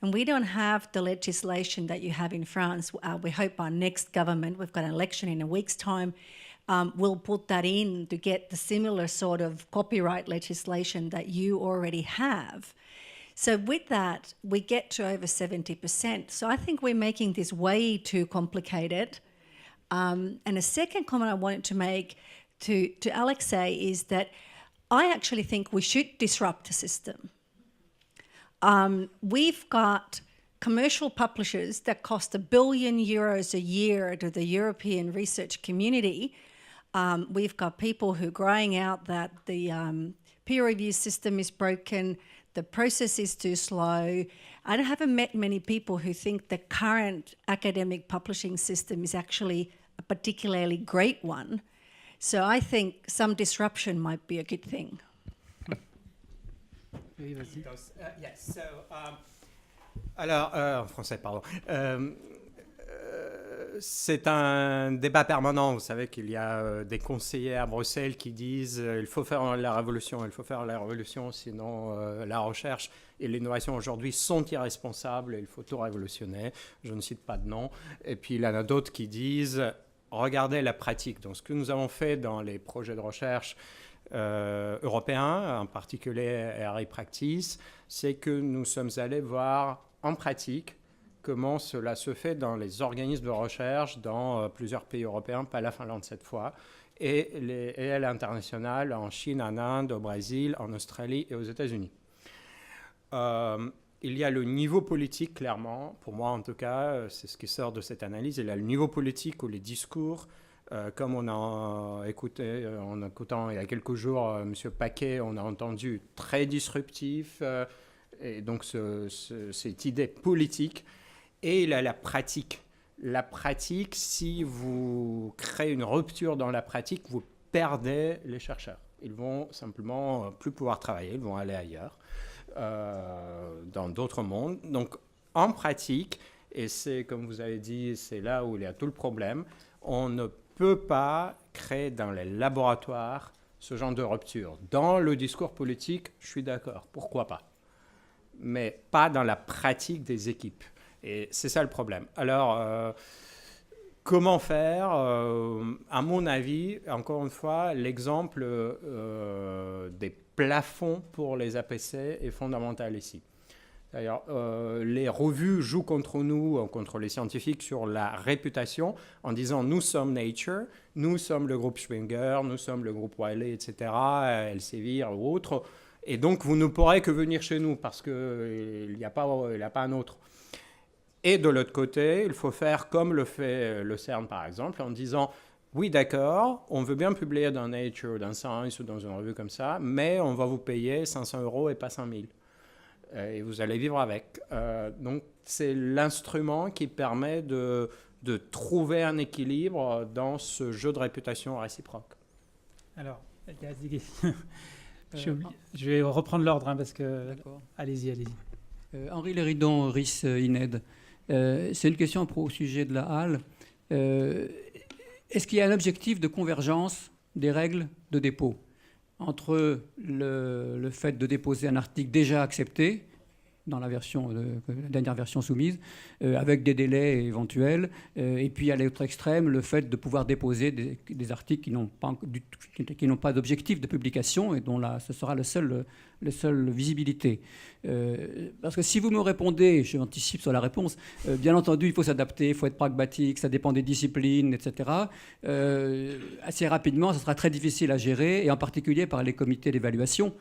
And we don't have the legislation that you have in France. We hope our next government, we've got an election in a week's time, will put that in to get the similar sort of copyright legislation that you already have. So with that, we get to over 70%. So I think we're making this way too complicated. And a second comment I wanted to make to Alexei is that I actually think we should disrupt the system. We've got commercial publishers that cost €1 billion a year to the European research community. We've got people who are crying out that the peer review system is broken, the process is too slow. I haven't met many people who think the current academic publishing system is actually a particularly great one. So I think some disruption might be a good thing. Yes, so, alors, en français, pardon. C'est un débat permanent. Vous savez qu'il y a des conseillers à Bruxelles qui disent il faut faire la révolution, sinon la recherche et l'innovation aujourd'hui sont irresponsables et il faut tout révolutionner. Je ne cite pas de nom. Et puis il y en a d'autres qui disent regardez la pratique. Donc ce que nous avons fait dans les projets de recherche européens, en particulier RI Practice, c'est que nous sommes allés voir en pratique comment cela se fait dans les organismes de recherche dans plusieurs pays européens, pas la Finlande cette fois, et à l'international, en Chine, en Inde, au Brésil, en Australie et aux États-Unis. Il y a le niveau politique, clairement, pour moi en tout cas, c'est ce qui sort de cette analyse, il y a le niveau politique où les discours Comme on a écouté, en écoutant il y a quelques jours M. Paquet, on a entendu très disruptif, et donc cette idée politique, et il y a la pratique. La pratique, si vous créez une rupture dans la pratique, vous perdez les chercheurs. Ils vont simplement plus pouvoir travailler, ils vont aller ailleurs, dans d'autres mondes. Donc, en pratique, et c'est, comme vous avez dit, c'est là où il y a tout le problème, on ne peut pas créer dans les laboratoires ce genre de rupture. Dans le discours politique, je suis d'accord, pourquoi pas, mais pas dans la pratique des équipes. Et c'est ça le problème. Alors, comment faire à mon avis, encore une fois, l'exemple des plafonds pour les APC est fondamental ici. D'ailleurs, les revues jouent contre nous, contre les scientifiques, sur la réputation en disant « nous sommes Nature, nous sommes le groupe Springer, nous sommes le groupe Wiley, etc., Elsevier ou autres, et donc vous ne pourrez que venir chez nous parce qu'il n'y a pas un autre ». Et de l'autre côté, il faut faire comme le fait le CERN, par exemple, en disant « oui, d'accord, on veut bien publier dans Nature, dans Science ou dans une revue comme ça, mais on va vous payer 500 € et pas 5 000. Et vous allez vivre avec. » Donc, c'est l'instrument qui permet de trouver un équilibre dans ce jeu de réputation réciproque. Alors, je vais reprendre l'ordre, hein, parce que... D'accord. Allez-y. Henri Léridon, RIS INED. C'est une question au sujet de la halle. Est-ce qu'il y a un objectif de convergence des règles de dépôt entre le fait de déposer un article déjà accepté dans la dernière version soumise, avec des délais éventuels, et puis à l'autre extrême, le fait de pouvoir déposer des articles qui n'ont pas d'objectif de publication et dont ce sera le seul visibilité. Parce que si vous me répondez, je m'anticipe sur la réponse, bien entendu, il faut s'adapter, il faut être pragmatique, ça dépend des disciplines, etc. Assez rapidement, ce sera très difficile à gérer, et en particulier par les comités d'évaluation,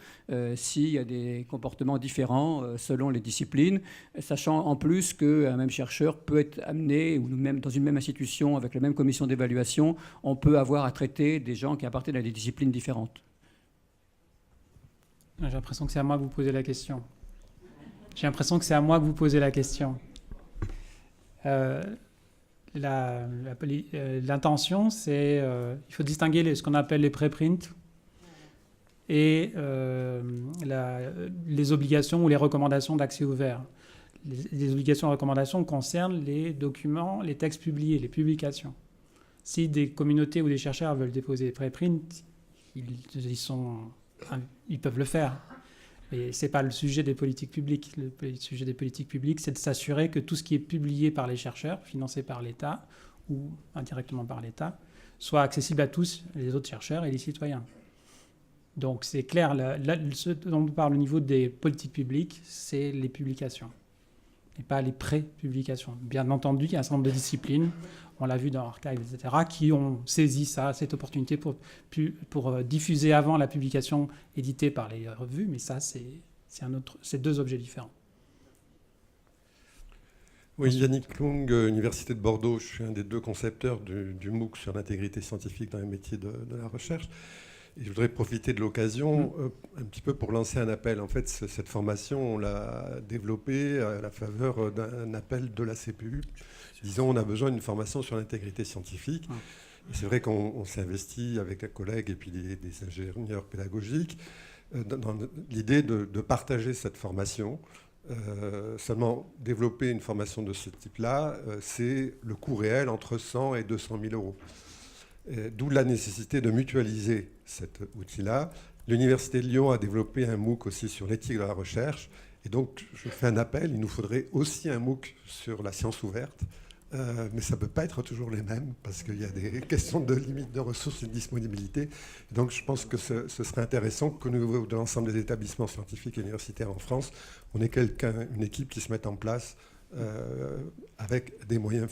s'il y a des comportements différents selon les disciplines, sachant en plus qu'un même chercheur peut être amené, ou même dans une même institution, avec la même commission d'évaluation, on peut avoir à traiter des gens qui appartiennent à des disciplines différentes. J'ai l'impression que c'est à moi que vous posez la question. L'intention, c'est... il faut distinguer ce qu'on appelle les préprints et les obligations ou les recommandations d'accès ouvert. Les obligations et recommandations concernent les documents, les textes publiés, les publications. Si des communautés ou des chercheurs veulent déposer des préprints, ils peuvent le faire. Mais ce n'est pas le sujet des politiques publiques. Le sujet des politiques publiques, c'est de s'assurer que tout ce qui est publié par les chercheurs, financé par l'État ou indirectement par l'État, soit accessible à tous les autres chercheurs et les citoyens. Donc c'est clair, ce dont on parle au niveau des politiques publiques, c'est les publications et pas les pré-publications. Bien entendu, il y a un certain nombre de disciplines, on l'a vu dans Archive, etc., qui ont saisi cette opportunité pour diffuser avant la publication éditée par les revues, mais ça, c'est deux objets différents. Oui, Yannick Lung, Université de Bordeaux, je suis un des deux concepteurs du MOOC sur l'intégrité scientifique dans les métiers de la recherche. Et je voudrais profiter de l'occasion un petit peu pour lancer un appel. En fait, cette formation, on l'a développée à la faveur d'un appel de la CPU. Disons, on a besoin d'une formation sur l'intégrité scientifique. Et c'est vrai qu'on s'est investi avec un collègue et puis des ingénieurs pédagogiques dans l'idée de partager cette formation. Seulement, développer une formation de ce type-là, c'est le coût réel entre 100 et 200 000 euros. D'où la nécessité de mutualiser cet outil-là. L'Université de Lyon a développé un MOOC aussi sur l'éthique de la recherche. Et donc, je fais un appel, il nous faudrait aussi un MOOC sur la science ouverte. Mais ça ne peut pas être toujours les mêmes, parce qu'il y a des questions de limite de ressources et de disponibilité. Et donc, je pense que ce serait intéressant qu'au niveau de l'ensemble des établissements scientifiques et universitaires en France, on ait une équipe qui se mette en place avec des moyens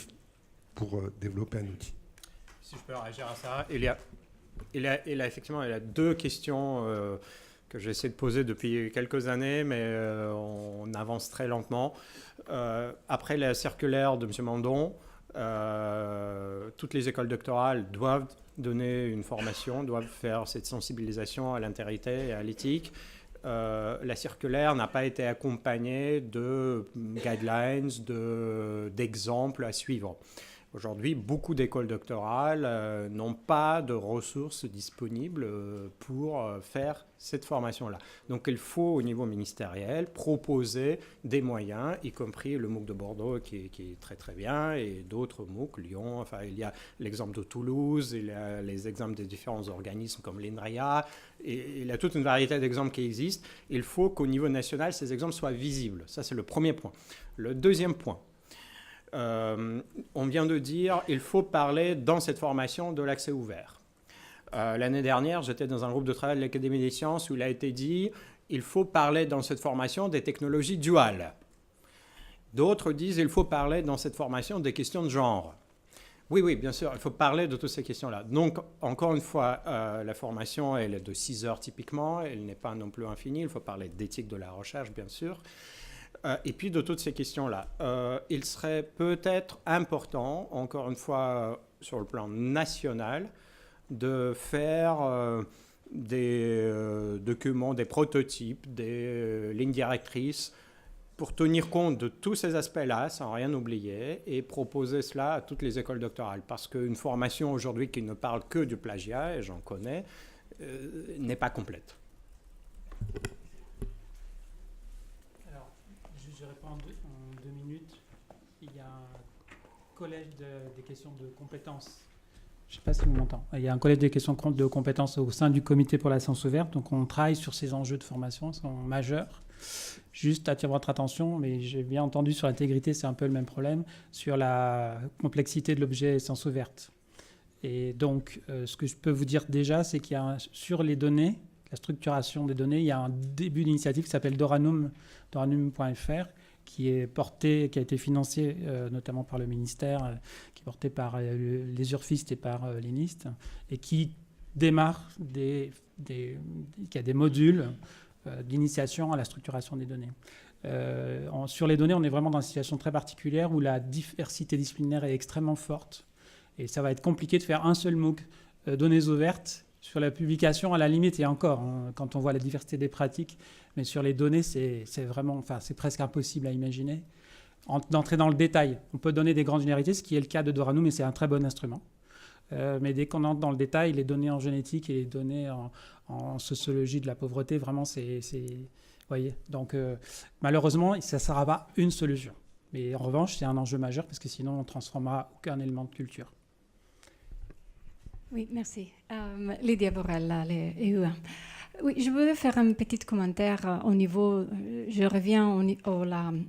pour développer un outil. Si je peux réagir à ça, il y a effectivement deux questions que j'essaie de poser depuis quelques années, mais on avance très lentement. Après la circulaire de M. Mandon, Toutes les écoles doctorales doivent donner une formation, doivent faire cette sensibilisation à l'intégrité et à l'éthique. La circulaire n'a pas été accompagnée de guidelines, d'exemples à suivre. Aujourd'hui, beaucoup d'écoles doctorales n'ont pas de ressources disponibles pour faire cette formation-là. Donc il faut, au niveau ministériel, proposer des moyens, y compris le MOOC de Bordeaux qui est très très bien, et d'autres MOOC, Lyon, enfin il y a l'exemple de Toulouse, il y a les exemples des différents organismes comme l'INRIA, et il y a toute une variété d'exemples qui existent. Il faut qu'au niveau national, ces exemples soient visibles. Ça, c'est le premier point. Le deuxième point, on vient de dire il faut parler dans cette formation de l'accès ouvert. L'année dernière, j'étais dans un groupe de travail de l'Académie des sciences où il a été dit il faut parler dans cette formation des technologies duales. D'autres disent il faut parler dans cette formation des questions de genre. Oui, bien sûr, il faut parler de toutes ces questions-là. Donc, encore une fois, la formation, elle est de 6 heures typiquement, elle n'est pas non plus infinie, il faut parler d'éthique de la recherche, bien sûr. Et puis de toutes ces questions-là, il serait peut-être important, encore une fois sur le plan national, de faire des documents, des prototypes, des lignes directrices pour tenir compte de tous ces aspects-là, sans rien oublier, et proposer cela à toutes les écoles doctorales. Parce qu'une formation aujourd'hui qui ne parle que du plagiat, et j'en connais, n'est pas complète. Je réponds en 2 minutes. Il y a un collège des questions de compétences. Je ne sais pas si on m'entend. Il y a un collège des questions de compétences au sein du comité pour la science ouverte. Donc on travaille sur ces enjeux de formation, ils sont majeurs. Juste attirer votre attention, mais j'ai bien entendu sur l'intégrité, c'est un peu le même problème, sur la complexité de l'objet science ouverte. Et donc, ce que je peux vous dire déjà, c'est qu'il y a sur les données, la structuration des données, il y a un début d'initiative qui s'appelle Doranum, doranum.fr, qui a été financé notamment par le ministère, qui est porté par les urfistes et par l'INIST, et qui démarre qui a des modules d'initiation à la structuration des données. Sur les données, on est vraiment dans une situation très particulière où la diversité disciplinaire est extrêmement forte, et ça va être compliqué de faire un seul MOOC données ouvertes. Sur la publication, à la limite, et encore, quand on voit la diversité des pratiques, mais sur les données, c'est presque impossible à imaginer. D'entrer dans le détail, on peut donner des grandes généralités, ce qui est le cas de Doranum, mais c'est un très bon instrument. Mais dès qu'on entre dans le détail, les données en génétique et les données en sociologie de la pauvreté, vraiment, voyez. Donc, malheureusement, ça ne sera pas une solution. Mais en revanche, c'est un enjeu majeur, parce que sinon, on ne transformera aucun élément de culture. Oui, merci. Lydia Borrella, les EUA. Oui, je voulais faire un petit commentaire au niveau, je reviens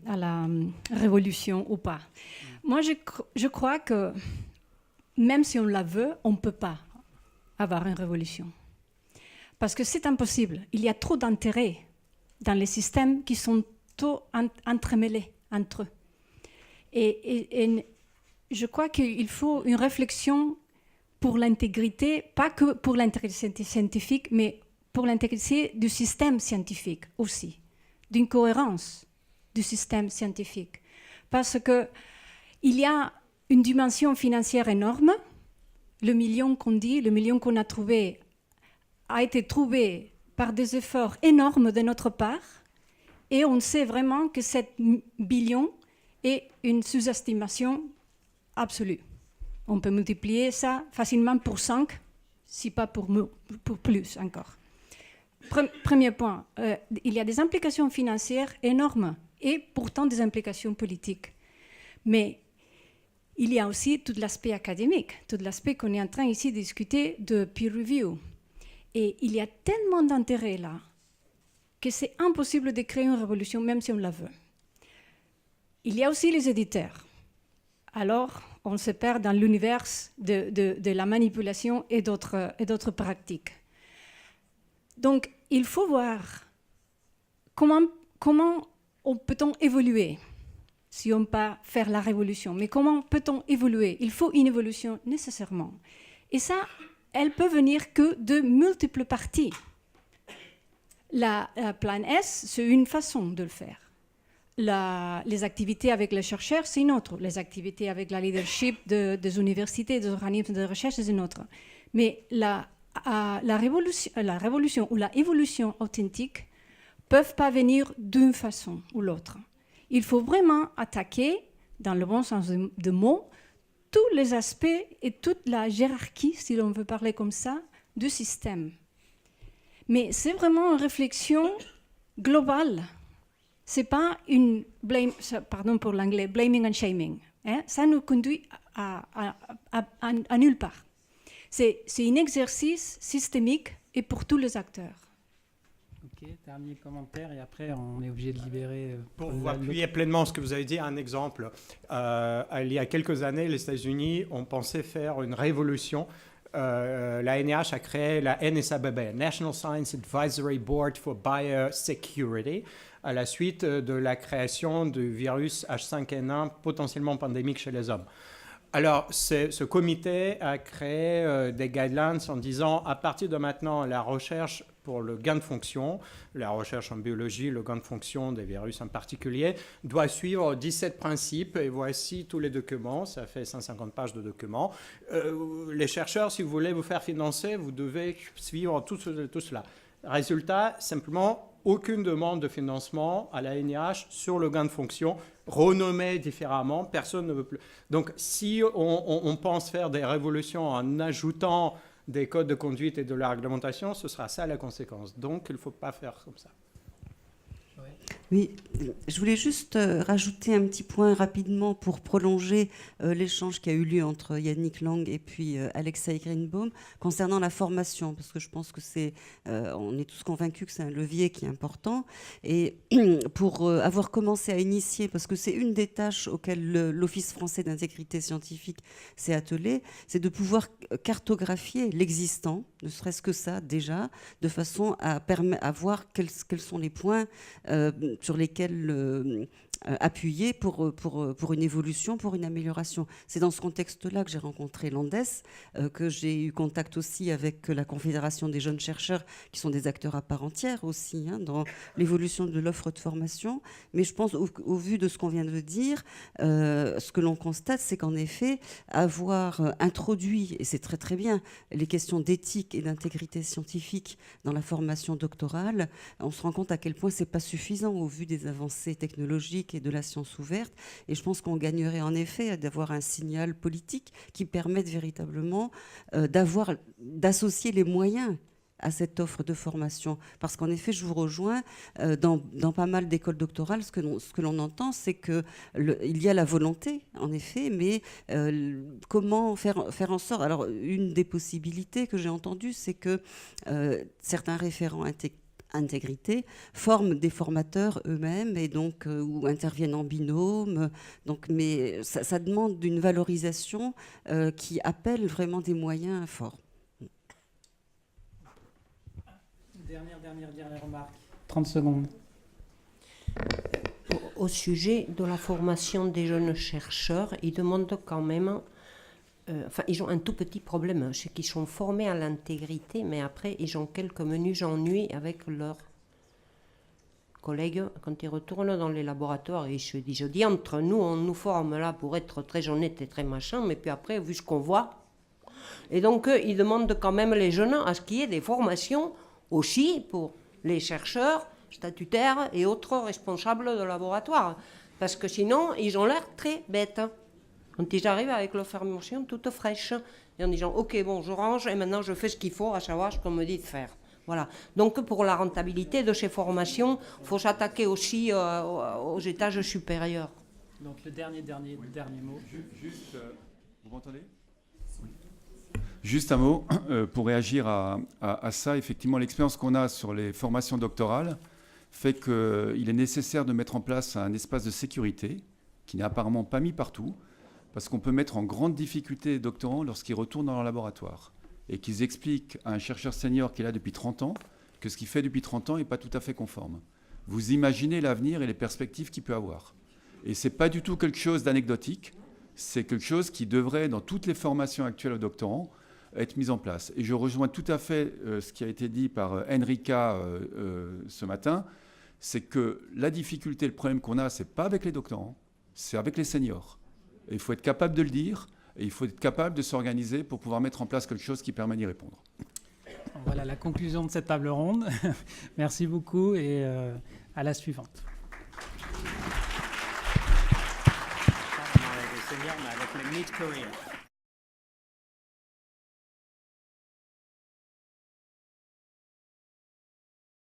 à la révolution ou pas. Moi, je crois que même si on la veut, on ne peut pas avoir une révolution. Parce que c'est impossible. Il y a trop d'intérêts dans les systèmes qui sont trop entremêlés entre eux. Et je crois qu'il faut une réflexion pour l'intégrité, pas que pour l'intégrité scientifique, mais pour l'intégrité du système scientifique aussi, d'une cohérence du système scientifique. Parce qu'il y a une dimension financière énorme. Le million qu'on dit, le million qu'on a trouvé, a été trouvé par des efforts énormes de notre part, et on sait vraiment que 7 billions est une sous-estimation absolue. On peut multiplier ça facilement pour 5, si pas pour plus encore. Premier point, il y a des implications financières énormes et pourtant des implications politiques. Mais il y a aussi tout l'aspect académique, tout l'aspect qu'on est en train ici de discuter de peer review. Et il y a tellement d'intérêt là que c'est impossible de créer une révolution même si on la veut. Il y a aussi les éditeurs. Alors, on se perd dans l'univers de la manipulation et d'autres pratiques. Donc, il faut voir comment peut-on évoluer si on ne peut pas faire la révolution. Mais comment peut-on évoluer? Il faut une évolution nécessairement. Et ça, elle peut venir que de multiples parties. La plan S, c'est une façon de le faire. les activités avec les chercheurs, c'est une autre. Les activités avec la leadership des universités, des organismes de recherche, c'est une autre. Mais la révolution ou la évolution authentique ne peuvent pas venir d'une façon ou l'autre. Il faut vraiment attaquer, dans le bon sens du mot, tous les aspects et toute la hiérarchie, si l'on veut parler comme ça, du système. Mais c'est vraiment une réflexion globale. Ce n'est pas une pardon pour l'anglais, blaming and shaming. Hein? Ça nous conduit à nulle part. C'est un exercice systémique et pour tous les acteurs. Ok, dernier commentaire et après on est obligé de libérer. Pour vous appuyer pleinement ce que vous avez dit, un exemple. Il y a quelques années, les États-Unis ont pensé faire une révolution. La NIH a créé la NSABB, National Science Advisory Board for Biosecurity, à la suite de la création du virus H5N1 potentiellement pandémique chez les hommes. Alors, ce comité a créé des guidelines en disant, à partir de maintenant, la recherche pour le gain de fonction, la recherche en biologie, le gain de fonction des virus en particulier, doit suivre 17 principes, et voici tous les documents, ça fait 150 pages de documents. Les chercheurs, si vous voulez vous faire financer, vous devez suivre tout cela. Résultat, simplement, aucune demande de financement à la NIH sur le gain de fonction, renommé différemment, personne ne veut plus. Donc, si on pense faire des révolutions en ajoutant des codes de conduite et de la réglementation, ce sera ça la conséquence. Donc, il ne faut pas faire comme ça. Oui, je voulais juste rajouter un petit point rapidement pour prolonger l'échange qui a eu lieu entre Yannick Lang et puis Alexei Greenbaum concernant la formation, parce que je pense que on est tous convaincus que c'est un levier qui est important. Et pour avoir commencé à initier, parce que c'est une des tâches auxquelles l'Office français d'intégrité scientifique s'est attelé, c'est de pouvoir cartographier l'existant, ne serait-ce que ça déjà, de façon à voir quels sont les points sur lesquels appuyer pour une évolution, pour une amélioration. C'est dans ce contexte-là que j'ai rencontré l'ANDES, que j'ai eu contact aussi avec la Confédération des jeunes chercheurs, qui sont des acteurs à part entière aussi, dans l'évolution de l'offre de formation. Mais je pense, au vu de ce qu'on vient de dire, ce que l'on constate, c'est qu'en effet, avoir introduit, et c'est très très bien, les questions d'éthique et d'intégrité scientifique dans la formation doctorale, on se rend compte à quel point c'est pas suffisant au vu des avancées technologiques et de la science ouverte. Et je pense qu'on gagnerait en effet d'avoir un signal politique qui permette véritablement d'associer les moyens à cette offre de formation. Parce qu'en effet, je vous rejoins, dans pas mal d'écoles doctorales, ce que l'on entend, c'est qu'il y a la volonté, en effet, mais comment faire en sorte... Alors, une des possibilités que j'ai entendues, c'est que certains référents intégrité forment des formateurs eux-mêmes et donc ou interviennent en binôme. Donc, mais ça demande une valorisation qui appelle vraiment des moyens forts. Dernière remarque. 30 secondes. Au sujet de la formation des jeunes chercheurs, ils demandent quand même... ils ont un tout petit problème, c'est qu'ils sont formés à l'intégrité, mais après, ils ont quelques menus ennuis avec leurs collègues quand ils retournent dans les laboratoires. Et je dis, entre nous, on nous forme là pour être très honnête et très machin, mais puis après, vu ce qu'on voit. Et donc, ils demandent quand même les jeunes à ce qu'il y ait des formations aussi pour les chercheurs, statutaires et autres responsables de laboratoire. Parce que sinon, ils ont l'air très bêtes. Quand ils arrivent avec leur formation toute fraîche, et en disant « Ok, bon, je range et maintenant je fais ce qu'il faut, à savoir ce qu'on me dit de faire. » Voilà. Donc, pour la rentabilité de ces formations, il faut s'attaquer aussi aux étages supérieurs. Donc, le dernier mot. Juste, vous m'entendez ? Juste un mot pour réagir à ça. Effectivement, l'expérience qu'on a sur les formations doctorales fait qu'il est nécessaire de mettre en place un espace de sécurité qui n'est apparemment pas mis partout, parce qu'on peut mettre en grande difficulté les doctorants lorsqu'ils retournent dans leur laboratoire et qu'ils expliquent à un chercheur senior qui est là depuis 30 ans que ce qu'il fait depuis 30 ans n'est pas tout à fait conforme. Vous imaginez l'avenir et les perspectives qu'il peut avoir. Et ce n'est pas du tout quelque chose d'anecdotique, c'est quelque chose qui devrait, dans toutes les formations actuelles aux doctorants, être mis en place. Et je rejoins tout à fait ce qui a été dit par Enrica ce matin, c'est que la difficulté, le problème qu'on a, c'est pas avec les doctorants, c'est avec les seniors. Et il faut être capable de le dire, et il faut être capable de s'organiser pour pouvoir mettre en place quelque chose qui permet d'y répondre. Voilà la conclusion de cette table ronde. Merci beaucoup et à la suivante. Les seniors, mais avec le mid-career.